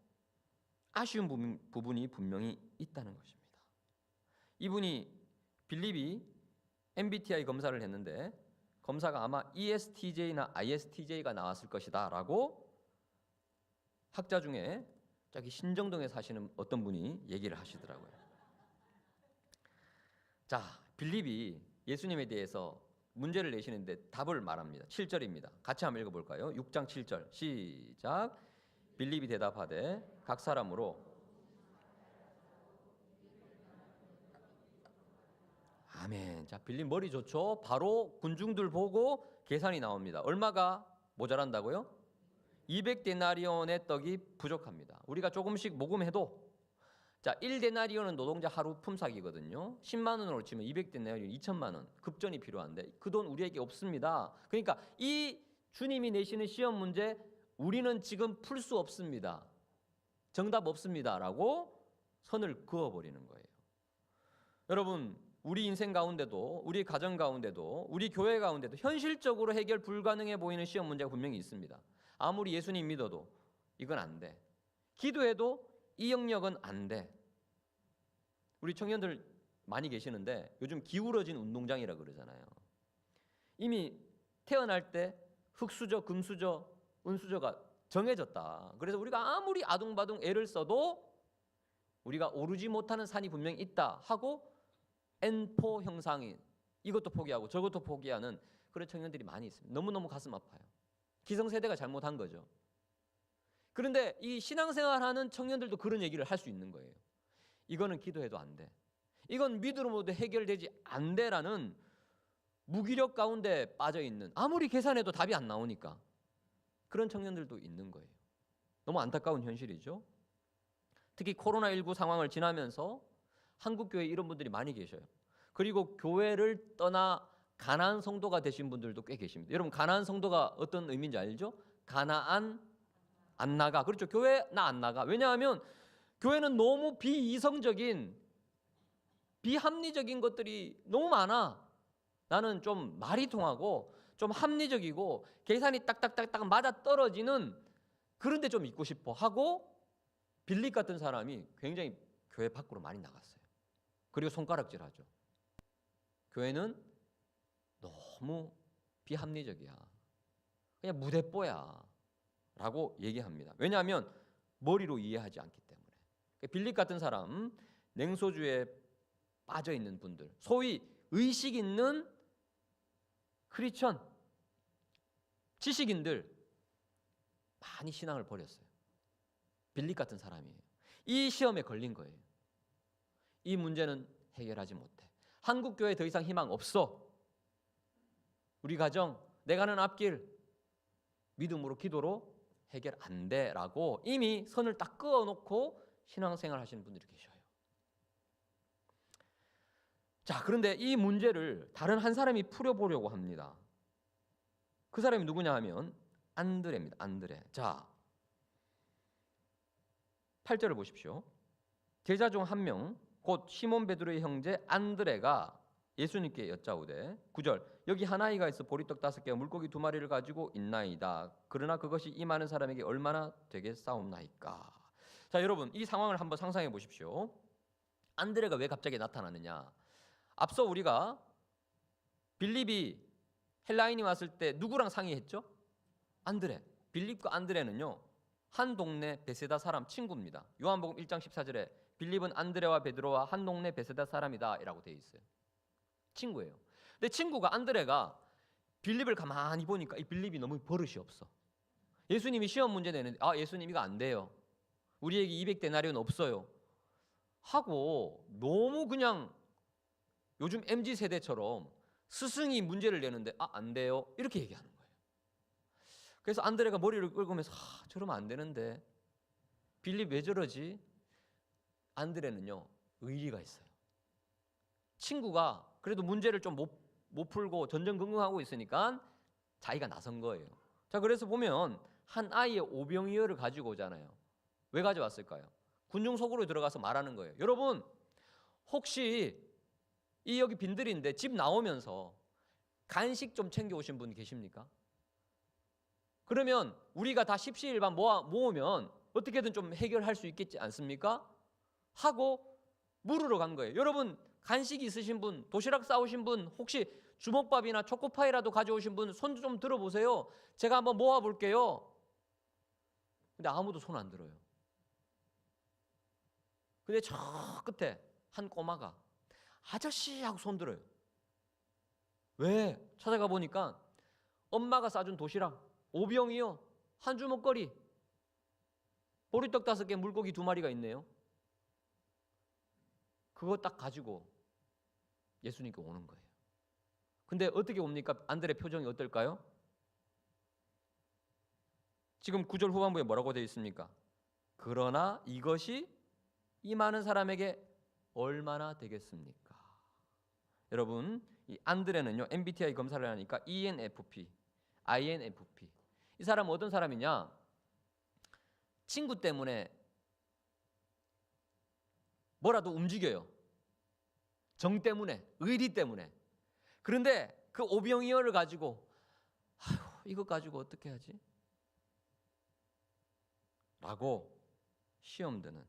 아쉬운 부분이 분명히 있다는 것입니다. 이분이 빌립이 MBTI 검사를 했는데 검사가 아마 ESTJ나 ISTJ가 나왔을 것이다 라고 학자 중에 저기 신정동에 사시는 어떤 분이 얘기를 하시더라고요. 자, 빌립이 예수님에 대해서 문제를 내시는데 답을 말합니다. 7절입니다. 같이 한번 읽어볼까요? 6장 7절 시작. 빌립이 대답하되 각 사람으로 아멘. 자, 빌립 머리 좋죠? 바로 군중들 보고 계산이 나옵니다. 얼마가 모자란다고요? 200데나리온의 떡이 부족합니다. 우리가 조금씩 모금해도 자, 1데나리온은 노동자 하루 품삯이거든요. 10만 원으로 치면 200데나리온 2천만 원 급전이 필요한데 그 돈 우리에게 없습니다. 그러니까 이 주님이 내시는 시험 문제 우리는 지금 풀 수 없습니다. 정답 없습니다라고 선을 그어버리는 거예요. 여러분, 우리 인생 가운데도 우리 가정 가운데도 우리 교회 가운데도 현실적으로 해결 불가능해 보이는 시험 문제가 분명히 있습니다. 아무리 예수님 믿어도 이건 안 돼. 기도해도 이 영역은 안 돼. 우리 청년들 많이 계시는데 요즘 기울어진 운동장이라 그러잖아요. 이미 태어날 때 흙수저, 금수저, 은수저가 정해졌다. 그래서 우리가 아무리 아둥바둥 애를 써도 우리가 오르지 못하는 산이 분명히 있다 하고 N4 형상인 이것도 포기하고 저것도 포기하는 그런 청년들이 많이 있습니다. 너무너무 가슴 아파요. 기성세대가 잘못한 거죠. 그런데 이 신앙생활하는 청년들도 그런 얘기를 할 수 있는 거예요. 이거는 기도해도 안 돼. 이건 믿음으로도 해결되지 안 돼라는 무기력 가운데 빠져 있는, 아무리 계산해도 답이 안 나오니까 그런 청년들도 있는 거예요. 너무 안타까운 현실이죠. 특히 코로나19 상황을 지나면서 한국교회에 이런 분들이 많이 계셔요. 그리고 교회를 떠나 가나안 성도가 되신 분들도 꽤 계십니다. 여러분, 가나안 성도가 어떤 의미인지 알죠? 가나안 안 나가. 그렇죠. 교회 나 안 나가. 왜냐하면 교회는 너무 비이성적인 비합리적인 것들이 너무 많아. 나는 좀 말이 통하고 좀 합리적이고 계산이 딱딱딱딱 맞아 떨어지는 그런 데 좀 있고 싶어 하고 빌립 같은 사람이 굉장히 교회 밖으로 많이 나갔어요. 그리고 손가락질하죠. 교회는 너무 비합리적이야. 그냥 무대뽀야 라고 얘기합니다. 왜냐하면 머리로 이해하지 않기 때문에. 빌립 같은 사람, 냉소주에 빠져있는 분들, 소위 의식 있는 크리스천, 지식인들 많이 신앙을 버렸어요. 빌립 같은 사람이에요. 이 시험에 걸린 거예요. 이 문제는 해결하지 못해. 한국교회 더 이상 희망 없어. 우리 가정, 내 가는 앞길 믿음으로 기도로 해결 안 돼라고 이미 선을 딱 그어놓고 신앙생활 하시는 분들이 계셔요. 자, 그런데 이 문제를 다른 한 사람이 풀어보려고 합니다. 그 사람이 누구냐 하면 안드레입니다. 안드레. 자, 8절을 보십시오. 제자 중 한 명, 곧 시몬 베드로의 형제 안드레가 예수님께 여짜오되 9절 여기 한 아이가 있어 보리떡 5개와 물고기 2마리를 가지고 있나이다. 그러나 그것이 이 많은 사람에게 얼마나 되겠사옵나이까. 자, 여러분 이 상황을 한번 상상해 보십시오. 안드레가 왜 갑자기 나타나느냐? 앞서 우리가 빌립이 헬라인이 왔을 때 누구랑 상의했죠? 안드레. 빌립과 안드레는요 한 동네 베세다 사람 친구입니다. 요한복음 1장 14절에 빌립은 안드레와 베드로와 한 동네 베세다 사람이다 라고 되어 있어요. 친구예요. 근데 친구가 안드레가 빌립을 가만히 보니까 이 빌립이 너무 버릇이 없어. 예수님이 시험 문제 내는데 예수님 이거 안 돼요. 우리에게 200데나리온 없어요. 하고 너무 그냥 요즘 MZ 세대처럼 스승이 문제를 내는데 안 돼요. 이렇게 얘기하는 거예요. 그래서 안드레가 머리를 긁으면서 저러면 안 되는데 빌립 왜 저러지? 안드레는요 의리가 있어요. 친구가 그래도 문제를 좀 못 풀고 전전긍긍하고 있으니까 자기가 나선 거예요. 자, 그래서 보면 한 아이의 오병이어를 가지고 오잖아요. 왜 가져왔을까요? 군중 속으로 들어가서 말하는 거예요. 여러분 혹시 이 여기 빈들인데 집 나오면서 간식 좀 챙겨 오신 분 계십니까? 그러면 우리가 다 십시일반 모으면 어떻게든 좀 해결할 수 있겠지 않습니까? 하고 물으러 간 거예요. 여러분 간식 있으신 분, 도시락 싸오신 분, 혹시 주먹밥이나 초코파이라도 가져오신 분 손 좀 들어보세요. 제가 한번 모아볼게요. 근데 아무도 손 안 들어요. 근데 저 끝에 한 꼬마가 아저씨 하고 손 들어요. 왜? 찾아가 보니까 엄마가 싸준 도시락 5병이요. 한 주먹거리. 보리떡 5개, 물고기 2마리가 있네요. 그거 딱 가지고 예수님께 오는 거예요. 근데 어떻게 옵니까? 안드레 표정이 어떨까요? 지금 9절 후반부에 뭐라고 되어 있습니까? 그러나 이것이 이 많은 사람에게 얼마나 되겠습니까? 여러분 이 안드레는요 MBTI 검사를 하니까 ENFP, INFP. 이 사람은 어떤 사람이냐? 친구 때문에 뭐라도 움직여요. 정 때문에, 의리 때문에. 그런데 그 오병이어를 가지고 이거 가지고 어떻게 하지? 라고 시험 드는,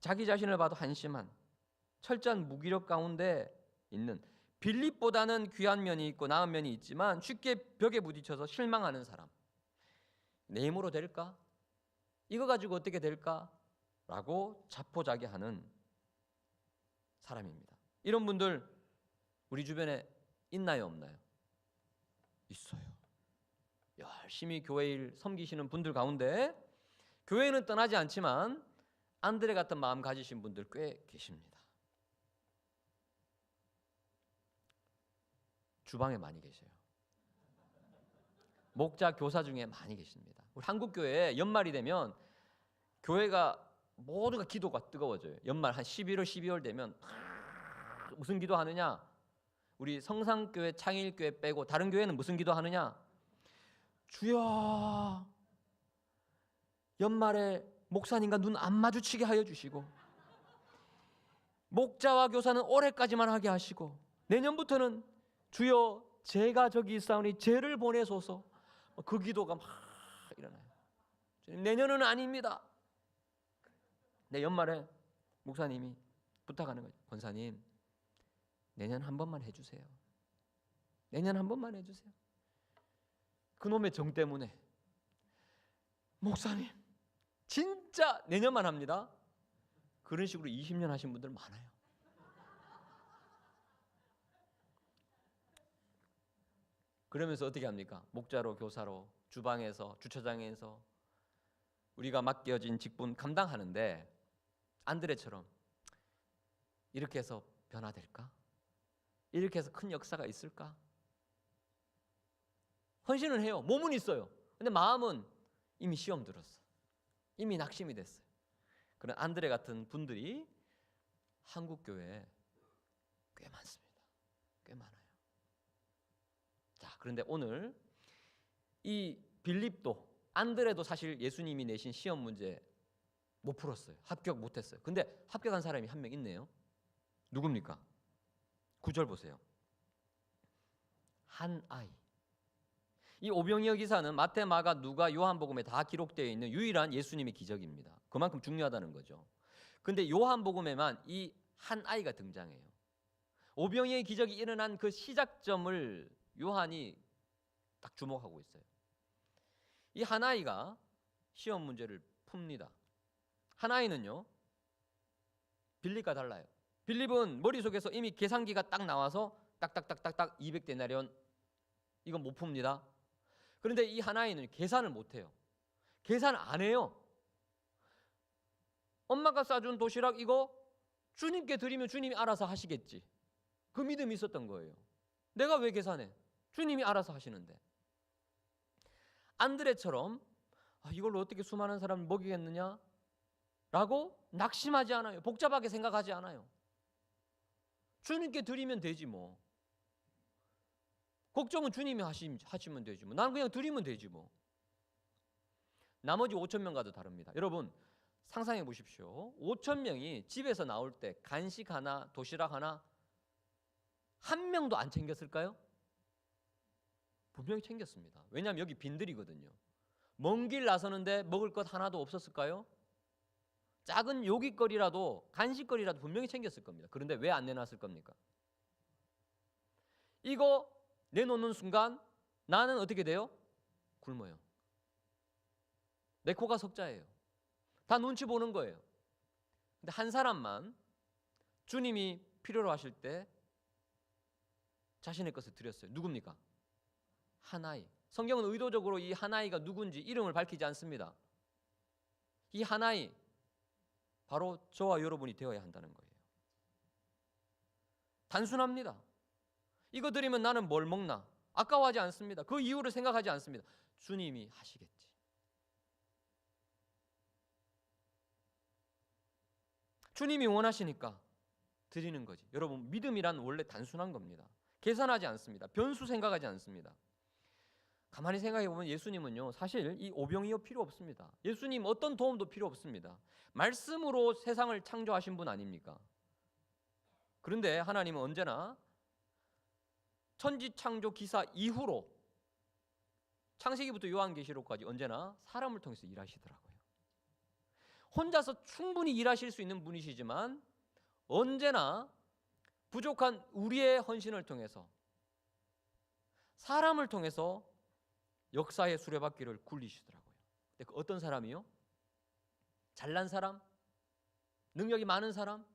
자기 자신을 봐도 한심한 철저한 무기력 가운데 있는, 빌립보다는 귀한 면이 있고 나은 면이 있지만 쉽게 벽에 부딪혀서 실망하는 사람. 내 힘으로 될까? 이거 가지고 어떻게 될까? 라고 자포자기하는 사람입니다. 이런 분들 우리 주변에 있나요, 없나요? 있어요. 열심히 교회 일 섬기시는 분들 가운데 교회는 떠나지 않지만 안드레 같은 마음 가지신 분들 꽤 계십니다. 주방에 많이 계셔요. 목자, 교사 중에 많이 계십니다. 우리 한국 교회에 연말이 되면 교회가 모두가 기도가 뜨거워져요. 연말 한 11월, 12월 되면 무슨 기도하느냐? 우리 성상교회, 창일교회 빼고 다른 교회는 무슨 기도하느냐? 주여, 연말에 목사님과 눈 안 마주치게 하여 주시고, 목자와 교사는 올해까지만 하게 하시고, 내년부터는 주여 제가 저기 있사오니 죄를 보내소서. 그 기도가 막 일어나요. 내년은 아닙니다. 내 연말에 목사님이 부탁하는 거예요. 권사님, 내년 한 번만 해주세요. 내년 한 번만 해주세요. 그놈의 정 때문에 목사님 진짜 내년만 합니다. 그런 식으로 20년 하신 분들 많아요. 그러면서 어떻게 합니까? 목자로, 교사로, 주방에서, 주차장에서 우리가 맡겨진 직분 감당하는데 안드레처럼 이렇게 해서 변화될까? 이렇게 해서 큰 역사가 있을까? 헌신은 해요. 몸은 있어요. 근데 마음은 이미 시험 들었어. 이미 낙심이 됐어요. 그런 안드레 같은 분들이 한국 교회에 꽤 많습니다. 꽤 많아요. 자, 그런데 오늘 이 빌립도, 안드레도 사실 예수님이 내신 시험 문제 못 풀었어요. 합격 못 했어요. 근데 합격한 사람이 한 명 있네요. 누굽니까? 9절 보세요. 한 아이. 이 오병이어 기사는 마태, 마가, 누가, 요한복음에 다 기록되어 있는 유일한 예수님의 기적입니다. 그만큼 중요하다는 거죠. 근데 요한복음에만 이 한 아이가 등장해요. 오병이어의 기적이 일어난 그 시작점을 요한이 딱 주목하고 있어요. 이 한 아이가 시험 문제를 풉니다. 한 아이는요, 빌립과 달라요. 빌립은 머릿속에서 이미 계산기가 딱 나와서 딱딱딱딱딱 200데나리온 이건 못 풉니다. 그런데 이 한 아이는 계산을 못 해요. 계산 안 해요. 엄마가 싸준 도시락 이거 주님께 드리면 주님이 알아서 하시겠지. 그 믿음이 있었던 거예요. 내가 왜 계산해? 주님이 알아서 하시는데. 안드레처럼 이걸로 어떻게 수많은 사람을 먹이겠느냐? 라고 낙심하지 않아요. 복잡하게 생각하지 않아요. 주님께 드리면 되지 뭐. 걱정은 주님이 하시면 되지 뭐. 난 그냥 드리면 되지 뭐. 나머지 5,000명과도 다릅니다. 여러분 상상해 보십시오. 5,000명이 집에서 나올 때 간식 하나, 도시락 하나 한 명도 안 챙겼을까요? 분명히 챙겼습니다. 왜냐하면 여기 빈들이거든요. 먼 길 나서는데 먹을 것 하나도 없었을까요? 작은 요깃거리라도 간식거리라도 분명히 챙겼을 겁니다. 그런데 왜 안 내놨을 겁니까? 이거 내놓는 순간 나는 어떻게 돼요? 굶어요. 내 코가 석자예요. 다 눈치 보는 거예요. 근데 한 사람만 주님이 필요로 하실 때 자신의 것을 드렸어요. 누굽니까? 한 아이. 성경은 의도적으로 이 한 아이가 누군지 이름을 밝히지 않습니다. 이 한 아이 바로 저와 여러분이 되어야 한다는 거예요. 단순합니다. 이거 드리면 나는 뭘 먹나? 아까워하지 않습니다. 그 이유를 생각하지 않습니다. 주님이 하시겠지. 주님이 원하시니까 드리는 거지. 여러분 믿음이란 원래 단순한 겁니다. 계산하지 않습니다. 변수 생각하지 않습니다. 가만히 생각해 보면 예수님은요 사실 이 오병이어 필요 없습니다. 예수님 어떤 도움도 필요 없습니다. 말씀으로 세상을 창조하신 분 아닙니까? 그런데 하나님은 언제나 천지창조 기사 이후로 창세기부터 요한계시록까지 언제나 사람을 통해서 일하시더라고요. 혼자서 충분히 일하실 수 있는 분이시지만 언제나 부족한 우리의 헌신을 통해서 사람을 통해서 역사의 수레바퀴를 굴리시더라고요. 근데 그 어떤 사람이요? 잘난 사람? 능력이 많은 사람?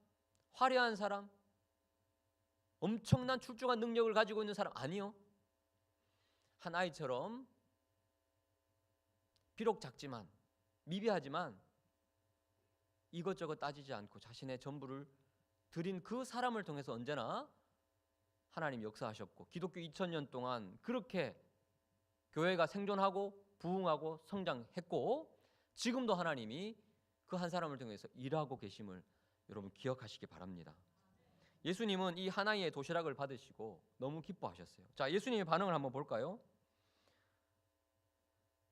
화려한 사람? 엄청난 출중한 능력을 가지고 있는 사람? 아니요. 한 아이처럼 비록 작지만 미비하지만 이것저것 따지지 않고 자신의 전부를 드린 그 사람을 통해서 언제나 하나님 역사하셨고 기독교 2000년 동안 그렇게 교회가 생존하고 부흥하고 성장했고 지금도 하나님이 그 한 사람을 통해서 일하고 계심을 여러분 기억하시기 바랍니다. 예수님은 이 하나의 도시락을 받으시고 너무 기뻐하셨어요. 자, 예수님의 반응을 한번 볼까요?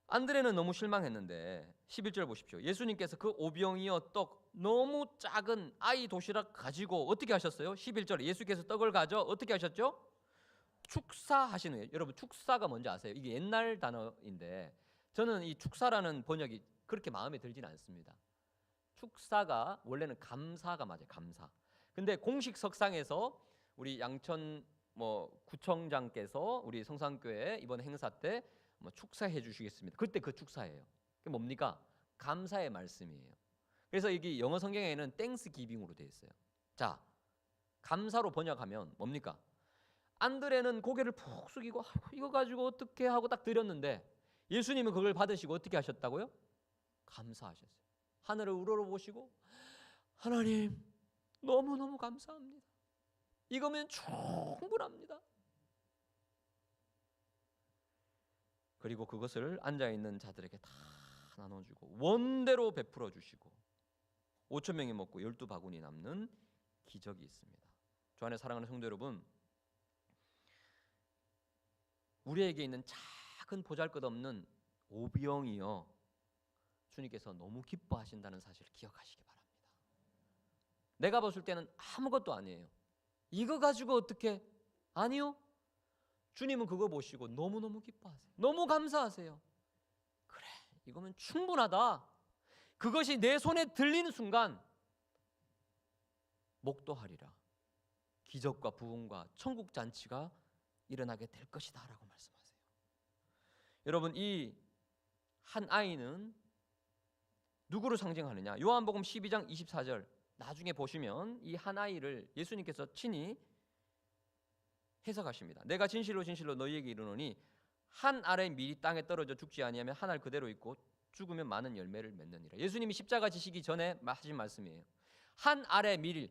안드레는 너무 실망했는데 11절 보십시오. 예수님께서 그 오병이어 떡 너무 작은 아이 도시락 가지고 어떻게 하셨어요? 11절에 예수께서 떡을 가져 어떻게 하셨죠? 축사하시는 거예요. 여러분 축사가 뭔지 아세요? 이게 옛날 단어인데 저는 이 축사라는 번역이 그렇게 마음에 들지는 않습니다. 축사가 원래는 감사가 맞아요. 감사. 근데 공식 석상에서 우리 양천 구청장께서 우리 성산교회 이번 행사 때 축사해 주시겠습니다. 그때 그 축사예요. 그게 뭡니까? 감사의 말씀이에요. 그래서 이게 영어 성경에는 땡스 기빙으로 되어 있어요. 자, 감사로 번역하면 뭡니까? 안드레는 고개를 푹 숙이고 이거 가지고 어떻게 하고 딱 드렸는데 예수님은 그걸 받으시고 어떻게 하셨다고요? 감사하셨어요. 하늘을 우러러보시고 하나님 너무너무 감사합니다. 이거면 충분합니다. 그리고 그것을 앉아있는 자들에게 다 나눠주고 원대로 베풀어 주시고 5,000명이 먹고 12바구니 남는 기적이 있습니다. 주 안에 사랑하는 성도 여러분, 우리에게 있는 작은 보잘것없는 오병이어 주님께서 너무 기뻐하신다는 사실을 기억하시기 바랍니다. 내가 봤을 때는 아무것도 아니에요. 이거 가지고 어떻게? 아니요. 주님은 그거 보시고 너무너무 기뻐하세요. 너무 감사하세요. 그래, 이거면 충분하다. 그것이 내 손에 들리는 순간 목도하리라. 기적과 부흥과 천국 잔치가 일어나게 될 것이다 라고 말씀하세요. 여러분, 이 한 아이는 누구를 상징하느냐? 요한복음 12장 24절 나중에 보시면 이 한 아이를 예수님께서 친히 해석하십니다. 내가 진실로 진실로 너희에게 이르노니 한 알의 밀이 땅에 떨어져 죽지 아니하면 한 알 그대로 있고 죽으면 많은 열매를 맺느니라. 예수님이 십자가 지시기 전에 하신 말씀이에요. 한 알의 밀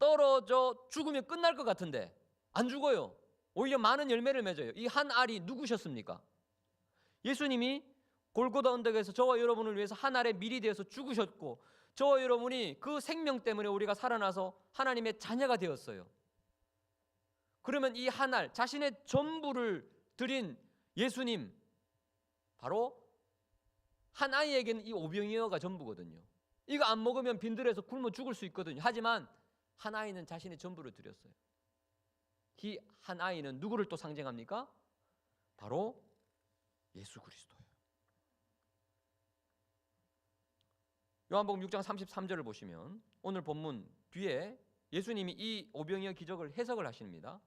떨어져 죽으면 끝날 것 같은데 안 죽어요. 오히려 많은 열매를 맺어요. 이 한 알이 누구셨습니까? 예수님이 골고다 언덕에서 저와 여러분을 위해서 한 알의 밀이 되어서 죽으셨고 저와 여러분이 그 생명 때문에 우리가 살아나서 하나님의 자녀가 되었어요. 그러면 이 한 알, 자신의 전부를 드린 예수님, 바로 한 아이에게는 이 오병이어가 전부거든요. 이거 안 먹으면 빈들에서 굶어 죽을 수 있거든요. 하지만 한 아이는 자신의 전부를 드렸어요. 이 한 아이는 누구를 또 상징합니까? 바로 예수 그리스도예요. 요한복음 6장 33절을 보시면 오늘 본문 뒤에 예수님이 이 오병이어 기적을 해석을 하십니다.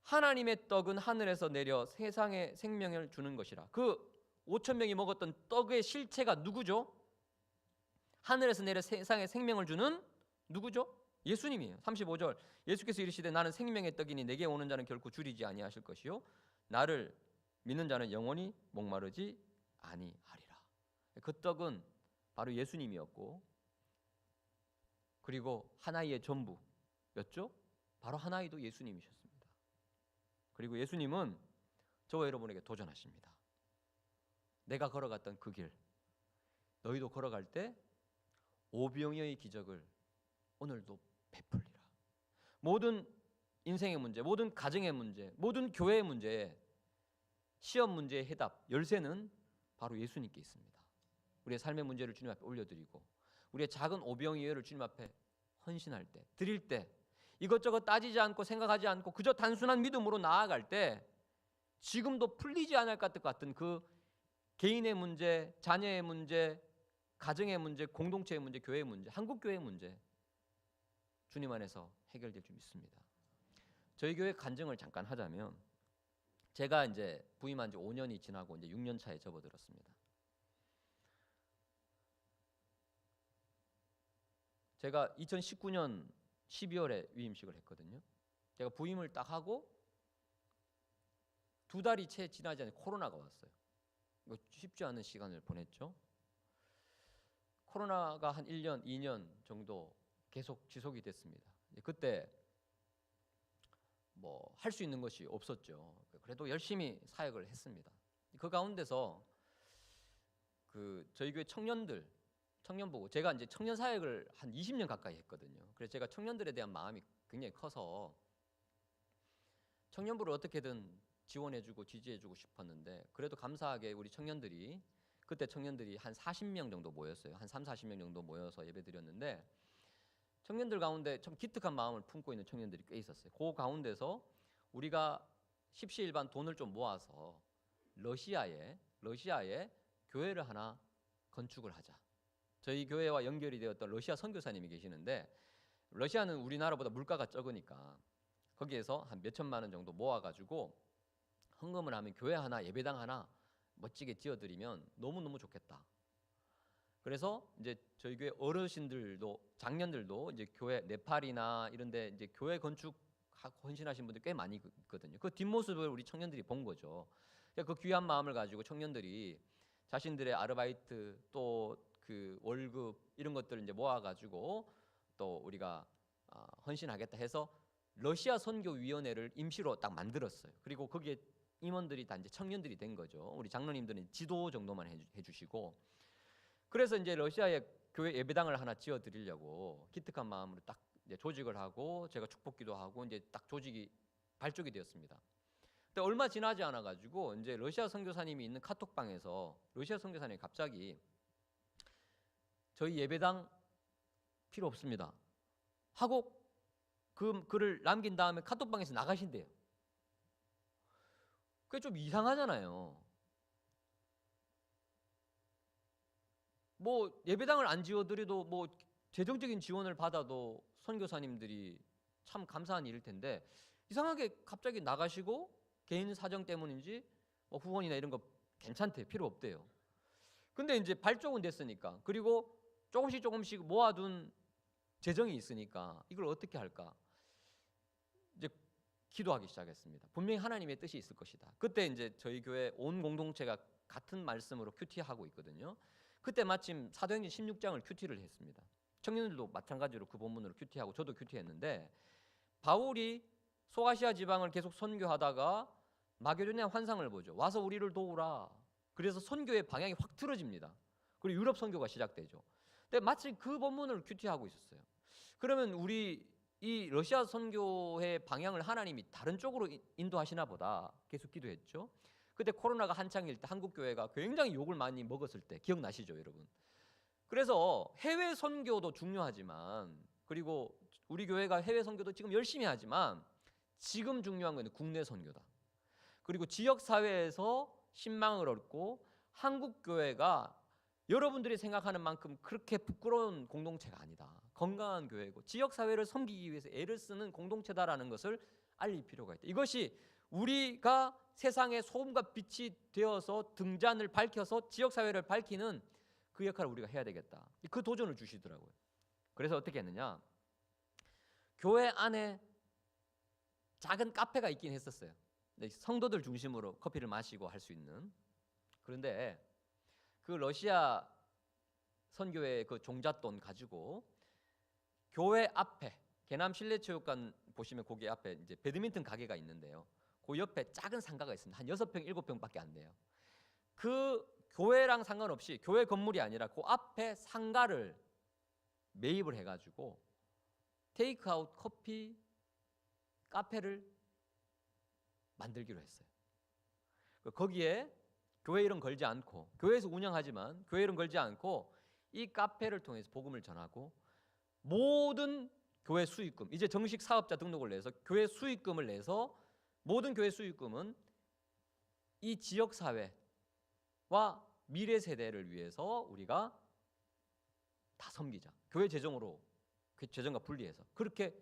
하나님의 떡은 하늘에서 내려 세상에 생명을 주는 것이라. 그 5천 명이 먹었던 떡의 실체가 누구죠? 하늘에서 내려 세상에 생명을 주는 누구죠? 예수님이에요. 35절 예수께서 이르시되 나는 생명의 떡이니 내게 오는 자는 결코 줄이지 아니하실 것이요 나를 믿는 자는 영원히 목마르지 아니하리라. 그 떡은 바로 예수님이었고 그리고 하나의 전부였죠. 바로 하나이도 예수님이셨습니다. 그리고 예수님은 저와 여러분에게 도전하십니다. 내가 걸어갔던 그 길 너희도 걸어갈 때 오병이어의 기적을 오늘도 베풀리라. 모든 인생의 문제, 모든 가정의 문제, 모든 교회의 문제에 시험 문제의 해답, 열쇠는 바로 예수님께 있습니다. 우리의 삶의 문제를 주님 앞에 올려드리고 우리의 작은 오병이어를 주님 앞에 헌신할 때, 드릴 때 이것저것 따지지 않고 생각하지 않고 그저 단순한 믿음으로 나아갈 때 지금도 풀리지 않을 것 같은 그 개인의 문제, 자녀의 문제, 가정의 문제, 공동체의 문제, 교회의 문제, 한국교회의 문제 주님 안에서 해결될 줄 믿습니다. 저희 교회 간증을 잠깐 하자면 제가 이제 부임한 지 5년이 지나고 이제 6년 차에 접어들었습니다. 제가 2019년 12월에 위임식을 했거든요. 제가 부임을 딱 하고 2달이 채 지나지 않은 코로나가 왔어요. 이거 쉽지 않은 시간을 보냈죠. 코로나가 한 1년, 2년 정도 계속 지속이 됐습니다. 그때 뭐 할 수 있는 것이 없었죠. 그래도 열심히 사역을 했습니다. 그 가운데서 그 저희 교회 청년 보고 제가 이제 청년 사역을 한 20년 가까이 했거든요. 그래서 제가 청년들에 대한 마음이 굉장히 커서 청년부를 어떻게든 지원해주고 지지해주고 싶었는데 그래도 감사하게 우리 청년들이 그때 청년들이 한 40명 정도 모였어요. 한 40명 정도 모여서 예배드렸는데 청년들 가운데 좀 기특한 마음을 품고 있는 청년들이 꽤 있었어요. 그 가운데서 우리가 십시일반 돈을 좀 모아서 러시아에 교회를 하나 건축을 하자. 저희 교회와 연결이 되었던 러시아 선교사님이 계시는데 러시아는 우리나라보다 물가가 적으니까 거기에서 한 몇천만 원 정도 모아가지고 헌금을 하면 교회 하나, 예배당 하나 멋지게 지어드리면 너무너무 좋겠다. 그래서 이제 저희 교회 어르신들도 장년들도 이제 교회 네팔이나 이런데 이제 교회 건축 헌신하신 분들 꽤 많이 있거든요. 그 뒷모습을 우리 청년들이 본 거죠. 그 귀한 마음을 가지고 청년들이 자신들의 아르바이트 또 그 월급 이런 것들을 이제 모아가지고 또 우리가 헌신하겠다 해서 러시아 선교위원회를 임시로 딱 만들었어요. 그리고 거기에 임원들이 다 이제 청년들이 된 거죠. 우리 장로님들은 지도 정도만 해주시고 그래서 이제 러시아에 교회 예배당을 하나 지어드리려고 기특한 마음으로 딱 이제 조직을 하고 제가 축복기도 하고 이제 딱 조직이 발족이 되었습니다. 근데 얼마 지나지 않아 가지고 이제 러시아 선교사님이 있는 카톡방에서 러시아 선교사님이 갑자기 저희 예배당 필요 없습니다 하고 그 글을 남긴 다음에 카톡방에서 나가신대요. 그게 좀 이상하잖아요. 뭐 예배당을 안 지어드려도 뭐 재정적인 지원을 받아도 선교사님들이 참 감사한 일일 텐데 이상하게 갑자기 나가시고 개인 사정 때문인지 뭐 후원이나 이런 거 괜찮대, 필요 없대요. 근데 이제 발족은 됐으니까, 그리고 조금씩 모아둔 재정이 있으니까 이걸 어떻게 할까? 이제 기도하기 시작했습니다. 분명히 하나님의 뜻이 있을 것이다. 그때 이제 저희 교회 온 공동체가 같은 말씀으로 큐티하고 있거든요. 그때 마침 사도행전 16장을 큐티를 했습니다. 청년들도 마찬가지로 그 본문으로 큐티하고 저도 큐티했는데, 바울이 소아시아 지방을 계속 선교하다가 마게도니아 환상을 보죠. 와서 우리를 도우라. 그래서 선교의 방향이 확 틀어집니다. 그리고 유럽 선교가 시작되죠. 근데 마치 그 본문을 큐티하고 있었어요. 그러면 우리 이 러시아 선교의 방향을 하나님이 다른 쪽으로 인도하시나 보다 계속 기도했죠. 그때 코로나가 한창일 때 한국 교회가 굉장히 욕을 많이 먹었을 때 기억나시죠, 여러분? 그래서 해외 선교도 중요하지만, 그리고 우리 교회가 해외 선교도 지금 열심히 하지만 지금 중요한 건 국내 선교다. 그리고 지역 사회에서 신망을 얻고 한국 교회가 여러분들이 생각하는 만큼 그렇게 부끄러운 공동체가 아니다. 건강한 교회고 지역 사회를 섬기기 위해서 애를 쓰는 공동체다라는 것을 알릴 필요가 있다. 이것이 우리가 세상의 소금과 빛이 되어서 등잔을 밝혀서 지역 사회를 밝히는 그 역할을 우리가 해야 되겠다. 그 도전을 주시더라고요. 그래서 어떻게 했느냐? 교회 안에 작은 카페가 있긴 했었어요. 성도들 중심으로 커피를 마시고 할 수 있는. 그런데 그 러시아 선교회 그 종잣돈 가지고 교회 앞에, 개남 실내체육관 보시면 거기 앞에 이제 배드민턴 가게가 있는데요. 그 옆에 작은 상가가 있습니다. 한 6평, 7평밖에 안 돼요. 그 교회랑 상관없이, 교회 건물이 아니라 그 앞에 상가를 매입을 해가지고 테이크아웃 커피 카페를 만들기로 했어요. 거기에 교회 이름 걸지 않고, 교회에서 운영하지만 교회 이름 걸지 않고 이 카페를 통해서 복음을 전하고, 모든 교회 수익금, 이제 정식 사업자 등록을 내서 교회 수익금을 내서 모든 교회 수익금은 이 지역 사회와 미래 세대를 위해서 우리가 다 섬기자. 교회 재정으로, 재정과 분리해서 그렇게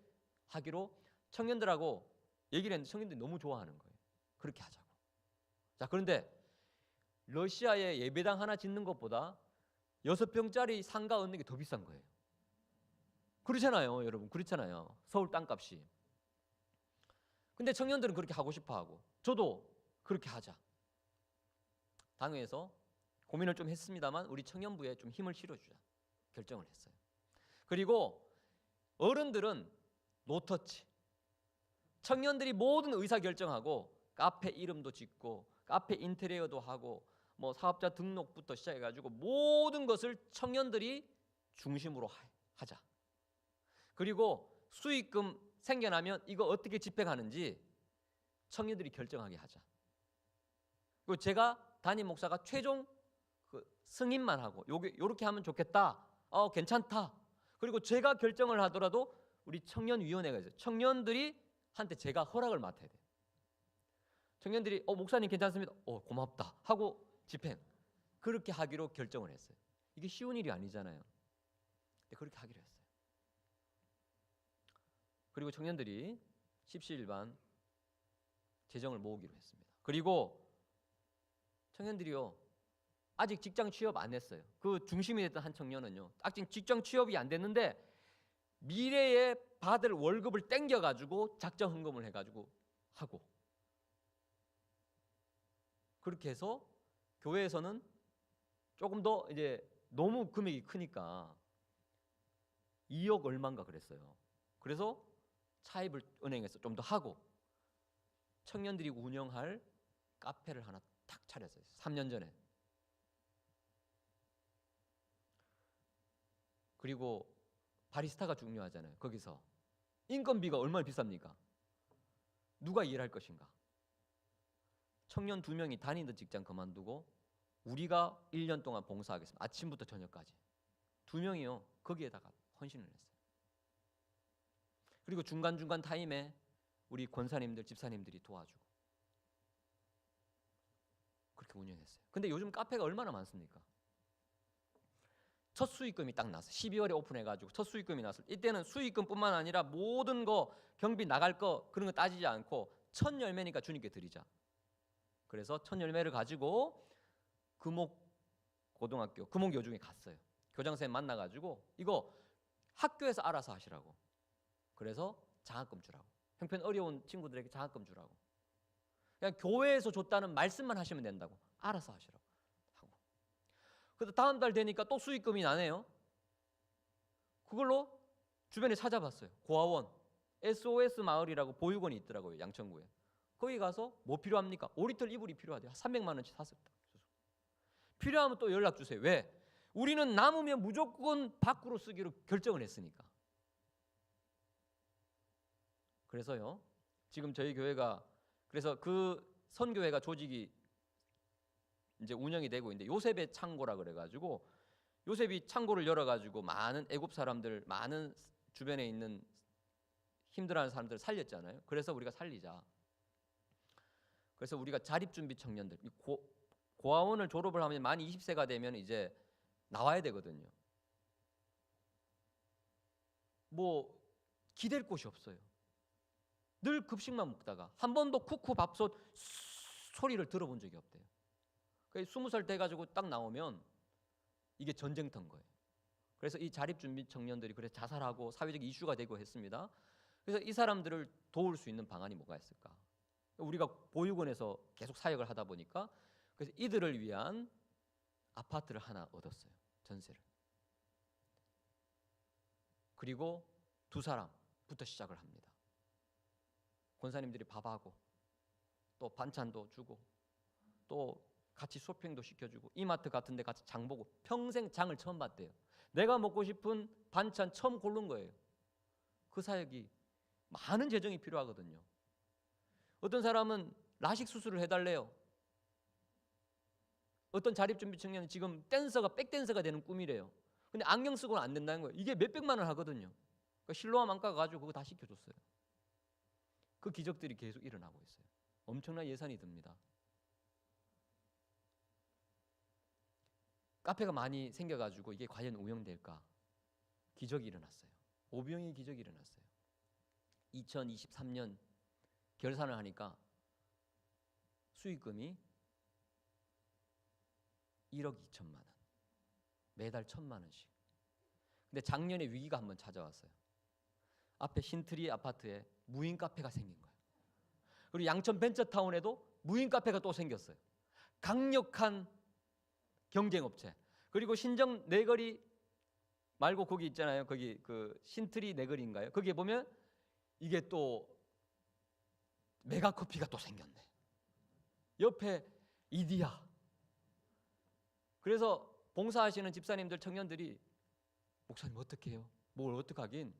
하기로 청년들하고 얘기를 했는데 청년들이 너무 좋아하는 거예요. 그렇게 하자고. 자, 그런데 러시아에 예배당 하나 짓는 것보다 6평짜리 상가 얻는 게 더 비싼 거예요. 그렇잖아요, 여러분. 그렇잖아요. 서울 땅값이. 근데 청년들은 그렇게 하고 싶어 하고, 저도 그렇게 하자. 당회에서 고민을 좀 했습니다만 우리 청년부에 좀 힘을 실어주자 결정을 했어요. 그리고 어른들은 노터치. 청년들이 모든 의사 결정하고 카페 이름도 짓고 카페 인테리어도 하고 뭐 사업자 등록부터 시작해가지고 모든 것을 청년들이 중심으로 하자. 그리고 수익금 생겨나면 이거 어떻게 집행하는지 청년들이 결정하게 하자. 그리고 제가 담임 목사가 최종 그 승인만 하고 요렇게 하면 좋겠다. 괜찮다. 그리고 제가 결정을 하더라도 우리 청년위원회가 있어요. 청년들이 한테 제가 허락을 맡아야 돼요. 청년들이 목사님 괜찮습니다. 고맙다 하고 집행. 그렇게 하기로 결정을 했어요. 이게 쉬운 일이 아니잖아요. 근데 그렇게 하기로 했어요. 그리고 청년들이 십시일반 재정을 모으기로 했습니다. 그리고 청년들이요, 아직 직장 취업 안 했어요. 그 중심이 됐던 한 청년은요, 아직 직장 취업이 안 됐는데 미래에 받을 월급을 땡겨가지고 작정 헌금을 해가지고 하고, 그렇게 해서 교회에서는 조금 더 이제 너무 금액이 크니까 2억 얼마인가 그랬어요. 그래서 차입을 은행에서 좀 더 하고 청년들이 운영할 카페를 하나 탁 차렸어요. 3년 전에. 그리고 바리스타가 중요하잖아요. 거기서 인건비가 얼마나 비쌉니까? 누가 일할 것인가? 청년 2명이 다니던 직장 그만두고 우리가 1년 동안 봉사하겠습니다. 아침부터 저녁까지. 2명이요. 거기에다가 헌신을 했어요. 그리고 중간중간 타임에 우리 권사님들, 집사님들이 도와주고 그렇게 운영했어요. 근데 요즘 카페가 얼마나 많습니까? 첫 수익금이 딱 났어요. 12월에 오픈해가지고 첫 수익금이 났어요. 이때는 수익금뿐만 아니라 모든 거 경비 나갈 거 그런 거 따지지 않고 첫 열매니까 주님께 드리자. 그래서 첫 열매를 가지고 금옥고등학교, 금옥여중에 갔어요. 교장선생님 만나가지고 이거 학교에서 알아서 하시라고. 그래서 장학금 주라고. 형편 어려운 친구들에게 장학금 주라고. 그냥 교회에서 줬다는 말씀만 하시면 된다고. 알아서 하시라고 하고. 그래서 다음 달 되니까 또 수익금이 나네요. 그걸로 주변에 찾아봤어요. 고아원, SOS 마을이라고 보육원이 있더라고요. 양천구에. 거기 가서 뭐 필요합니까? 5리터 이불이 필요하대요. 300만 원치 샀어요. 필요하면 또 연락 주세요. 왜? 우리는 남으면 무조건 밖으로 쓰기로 결정을 했으니까. 그래서요. 지금 저희 교회가 그래서 그 선교회가 조직이 이제 운영이 되고 있는데 요셉의 창고라 그래가지고 요셉이 창고를 열어가지고 많은 애굽 사람들, 많은 주변에 있는 힘들어하는 사람들을 살렸잖아요. 그래서 우리가 살리자. 그래서 우리가 자립준비 청년들, 고아원을 졸업을 하면 만 20세가 되면 이제 나와야 되거든요. 뭐 기댈 곳이 없어요. 늘 급식만 먹다가 한 번도 쿠쿠 밥솥 소리를 들어본 적이 없대요. 20살 돼가지고 딱 나오면 이게 전쟁터인 거예요. 그래서 이 자립준비 청년들이 그래서 자살하고 사회적 이슈가 되고 했습니다. 그래서 이 사람들을 도울 수 있는 방안이 뭐가 있을까? 우리가 보육원에서 계속 사역을 하다 보니까 그래서 이들을 위한 아파트를 하나 얻었어요. 전세를. 그리고 2사람부터 시작을 합니다. 권사님들이 밥하고 또 반찬도 주고 또 같이 쇼핑도 시켜주고 이마트 같은 데 같이 장 보고 평생 장을 처음 봤대요. 내가 먹고 싶은 반찬 처음 고른 거예요. 그 사역이 많은 재정이 필요하거든요. 어떤 사람은 라식 수술을 해달래요. 어떤 자립준비 청년은 지금 댄서가 백댄서가 되는 꿈이래요. 근데 안경 쓰고는 안 된다는 거예요. 이게 몇백만 원 하거든요. 그러니까 실로암 안과 가가지고 그거 다 시켜줬어요. 그 기적들이 계속 일어나고 있어요. 엄청난 예산이 듭니다. 카페가 많이 생겨가지고 이게 과연 운영될까? 기적이 일어났어요. 오병이의 기적이 일어났어요. 2023년 결산을 하니까 수익금이 1억 2천만 원. 매달 1,000만 원씩. 근데 작년에 위기가 한번 찾아왔어요. 앞에 신트리 아파트에 무인 카페가 생긴 거예요. 그리고 양천 벤처타운에도 무인 카페가 또 생겼어요. 강력한 경쟁업체. 그리고 신정 네거리 말고 거기 있잖아요. 거기 그 신트리 네거리인가요? 거기에 보면 이게 또 메가커피가 또 생겼네. 옆에 이디야. 그래서 봉사하시는 집사님들, 청년들이 목사님 어떻게 해요? 뭘 어떻게 하긴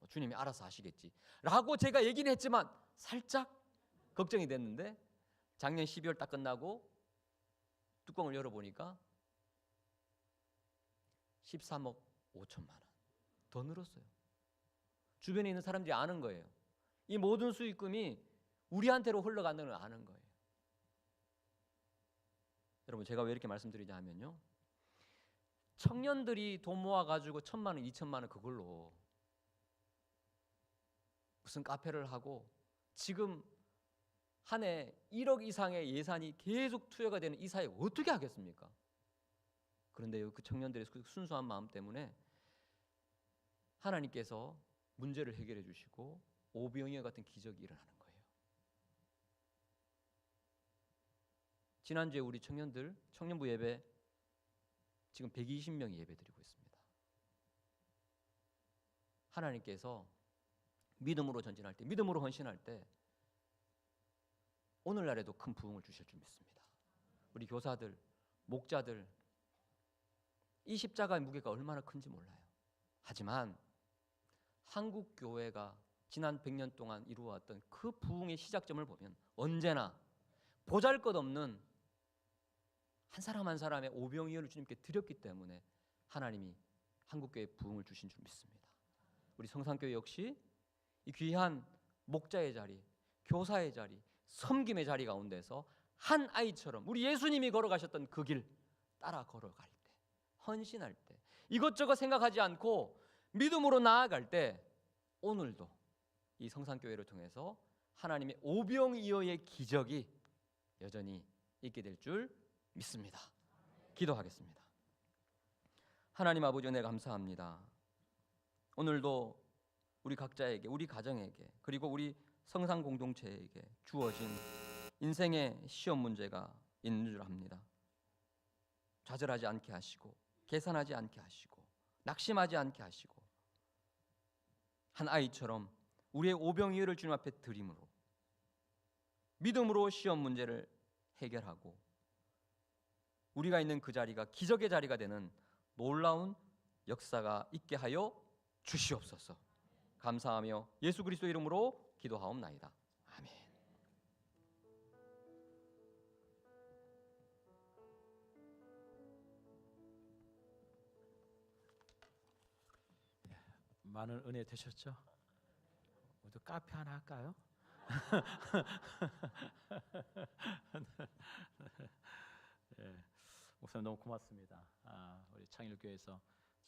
주님이 알아서 하시겠지 라고 제가 얘기는 했지만 살짝 걱정이 됐는데 작년 12월 딱 끝나고 뚜껑을 열어보니까 13억 5천만 원 더 늘었어요. 주변에 있는 사람들이 아는 거예요. 이 모든 수익금이 우리한테로 흘러간다는 걸 아는 거예요. 여러분 제가 왜 이렇게 말씀드리냐 하면요, 청년들이 돈 모아가지고 1,000만 원, 2천만 원 그걸로 무슨 카페를 하고 지금 한 해 1억 이상의 예산이 계속 투여가 되는 이 사회 어떻게 하겠습니까? 그런데요, 그 청년들의 순수한 마음 때문에 하나님께서 문제를 해결해 주시고 오병이어 같은 기적이 일어나는 거예요. 지난주에 우리 청년들 청년부 예배 지금 120명이 예배드리고 있습니다. 하나님께서 믿음으로 전진할 때, 믿음으로 헌신할 때 오늘날에도 큰 부흥을 주실 줄 믿습니다. 우리 교사들, 목자들, 이 십자가의 무게가 얼마나 큰지 몰라요. 하지만 한국 교회가 지난 100년 동안 이루어왔던 그 부흥의 시작점을 보면 언제나 보잘것없는 한 사람 한 사람의 오병이어를 주님께 드렸기 때문에 하나님이 한국교회에 부흥을 주신 줄 믿습니다. 우리 성산교회 역시 이 귀한 목자의 자리, 교사의 자리, 섬김의 자리 가운데서 한 아이처럼 우리 예수님이 걸어가셨던 그 길 따라 걸어갈 때, 헌신할 때, 이것저것 생각하지 않고 믿음으로 나아갈 때 오늘도 이 성산교회를 통해서 하나님의 오병이어의 기적이 여전히 있게 될 줄 믿습니다. 기도하겠습니다. 하나님 아버지, 은혜 감사합니다. 오늘도 우리 각자에게, 우리 가정에게, 그리고 우리 성산 공동체에게 주어진 인생의 시험 문제가 있는 줄 압니다. 좌절하지 않게 하시고, 계산하지 않게 하시고, 낙심하지 않게 하시고, 한 아이처럼 우리의 오병이어를 주님 앞에 드림으로 믿음으로 시험 문제를 해결하고 우리가 있는 그 자리가 기적의 자리가 되는 놀라운 역사가 있게 하여 주시옵소서. 감사하며 예수 그리스도 이름으로 기도하옵나이다. 아멘. 많은 은혜 되셨죠? 모두 카페 하나 할까요? 네, 목사님 너무 고맙습니다. 우리 창일교회에서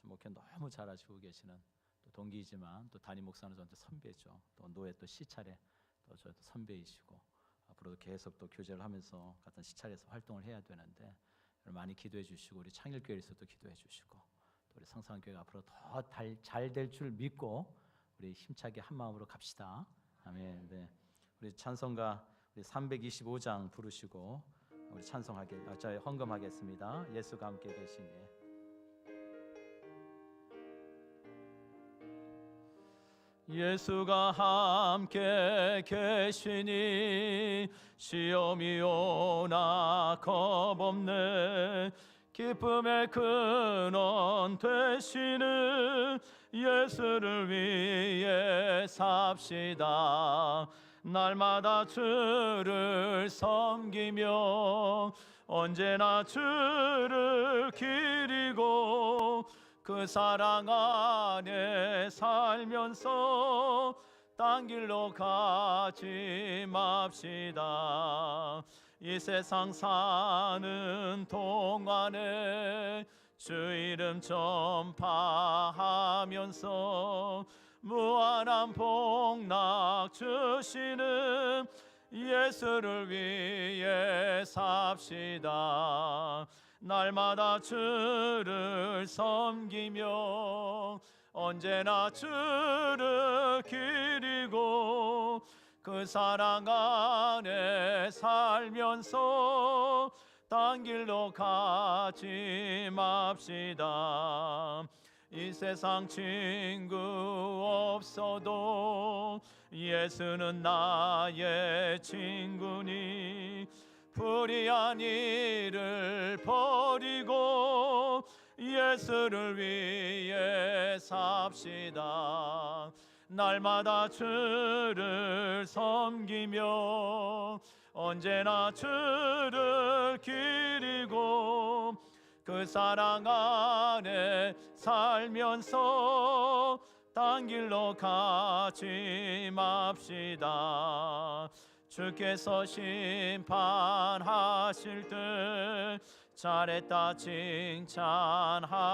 목회 너무 잘하시고 계시는 또 동기이지만 또 담임 목사는 저한테 선배죠. 또 노예 또 시찰에 또 저희 또 선배이시고 앞으로도 계속 또 교제를 하면서 같은 시찰에서 활동을 해야 되는데 많이 기도해 주시고 우리 창일교회에서도 기도해 주시고 또 우리 성산교회가 앞으로 더 잘 될 줄 믿고 우리 힘차게 한 마음으로 갑시다. 아멘. 네. 우리 찬송가 우리 325장 부르시고 우리 찬송하게 저희 헌금하겠습니다. 예수가 함께 계시니. 예수가 함께 계시니 시험이 오나 겁없네. 기쁨의 근원 되시는 예수를 위해 삽시다. 날마다 주를 섬기며 언제나 주를 기리고 그 사랑 안에 살면서 딴 길로 가지 맙시다. 이 세상 사는 동안에 주 이름 전파하면서 무한한 복락 주시는 예수를 위해 삽시다. 날마다 주를 섬기며 언제나 주를 기리고 그 사랑 안에 살면서 딴 길로 가지 맙시다. 이 세상 친구 없어도 예수는 나의 친구니 불의한 일을 버리고 예수를 위해 삽시다. 날마다 주를 섬기며 언제나 주를 기리고 그 사랑 안에 살면서 딴 길로 가지 맙시다. 주께서 심판하실 때 잘했다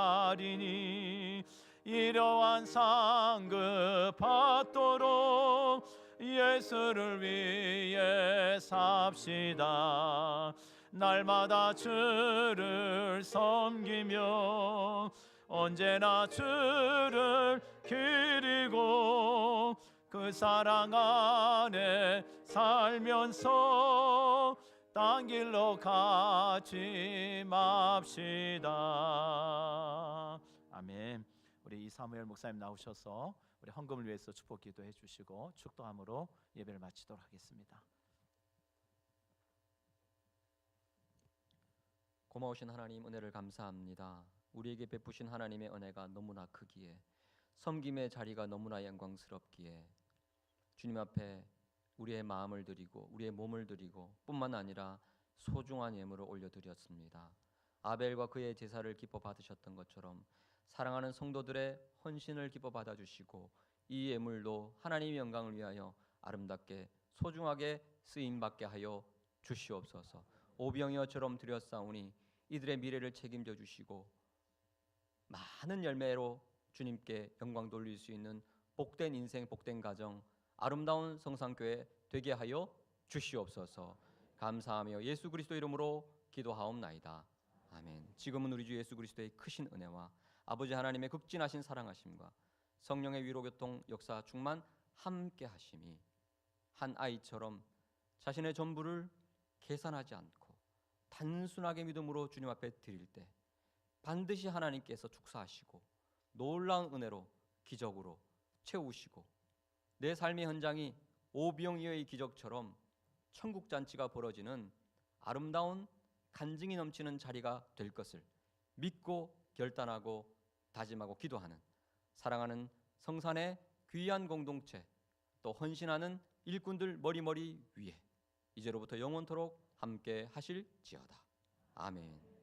칭찬하리니 이러한 상급 받도록 예수를 위해 삽시다. 날마다 주를 섬기며 언제나 주를 기리고 그 사랑 안에 살면서 딴 길로 가지 맙시다. 아멘. 우리 이사무엘 목사님 나오셔서 우리 헌금을 위해서 축복 기도해 주시고 축도함으로 예배를 마치도록 하겠습니다. 고마우신 하나님, 은혜를 감사합니다. 우리에게 베푸신 하나님의 은혜가 너무나 크기에 섬김의 자리가 너무나 영광스럽기에 주님 앞에 우리의 마음을 드리고 우리의 몸을 드리고 뿐만 아니라 소중한 예물을 올려드렸습니다. 아벨과 그의 제사를 기뻐 받으셨던 것처럼 사랑하는 성도들의 헌신을 기뻐 받아주시고 이 예물도 하나님의 영광을 위하여 아름답게 소중하게 쓰임받게 하여 주시옵소서. 오병이어처럼 드렸사오니 이들의 미래를 책임져 주시고 많은 열매로 주님께 영광 돌릴 수 있는 복된 인생, 복된 가정, 아름다운 성산교회 되게 하여 주시옵소서. 감사하며 예수 그리스도 이름으로 기도하옵나이다. 아멘. 지금은 우리 주 예수 그리스도의 크신 은혜와 아버지 하나님의 극진하신 사랑하심과 성령의 위로교통 역사 충만 함께 하심이 한 아이처럼 자신의 전부를 계산하지 않고 단순하게 믿음으로 주님 앞에 드릴 때 반드시 하나님께서 축사하시고 놀라운 은혜로 기적으로 채우시고 내 삶의 현장이 오병이어의 기적처럼 천국 잔치가 벌어지는 아름다운 간증이 넘치는 자리가 될 것을 믿고 결단하고 다짐하고 기도하는 사랑하는 성산의 귀한 공동체 또 헌신하는 일꾼들 머리머리 위에 이제로부터 영원토록 함께 하실지어다. 아멘.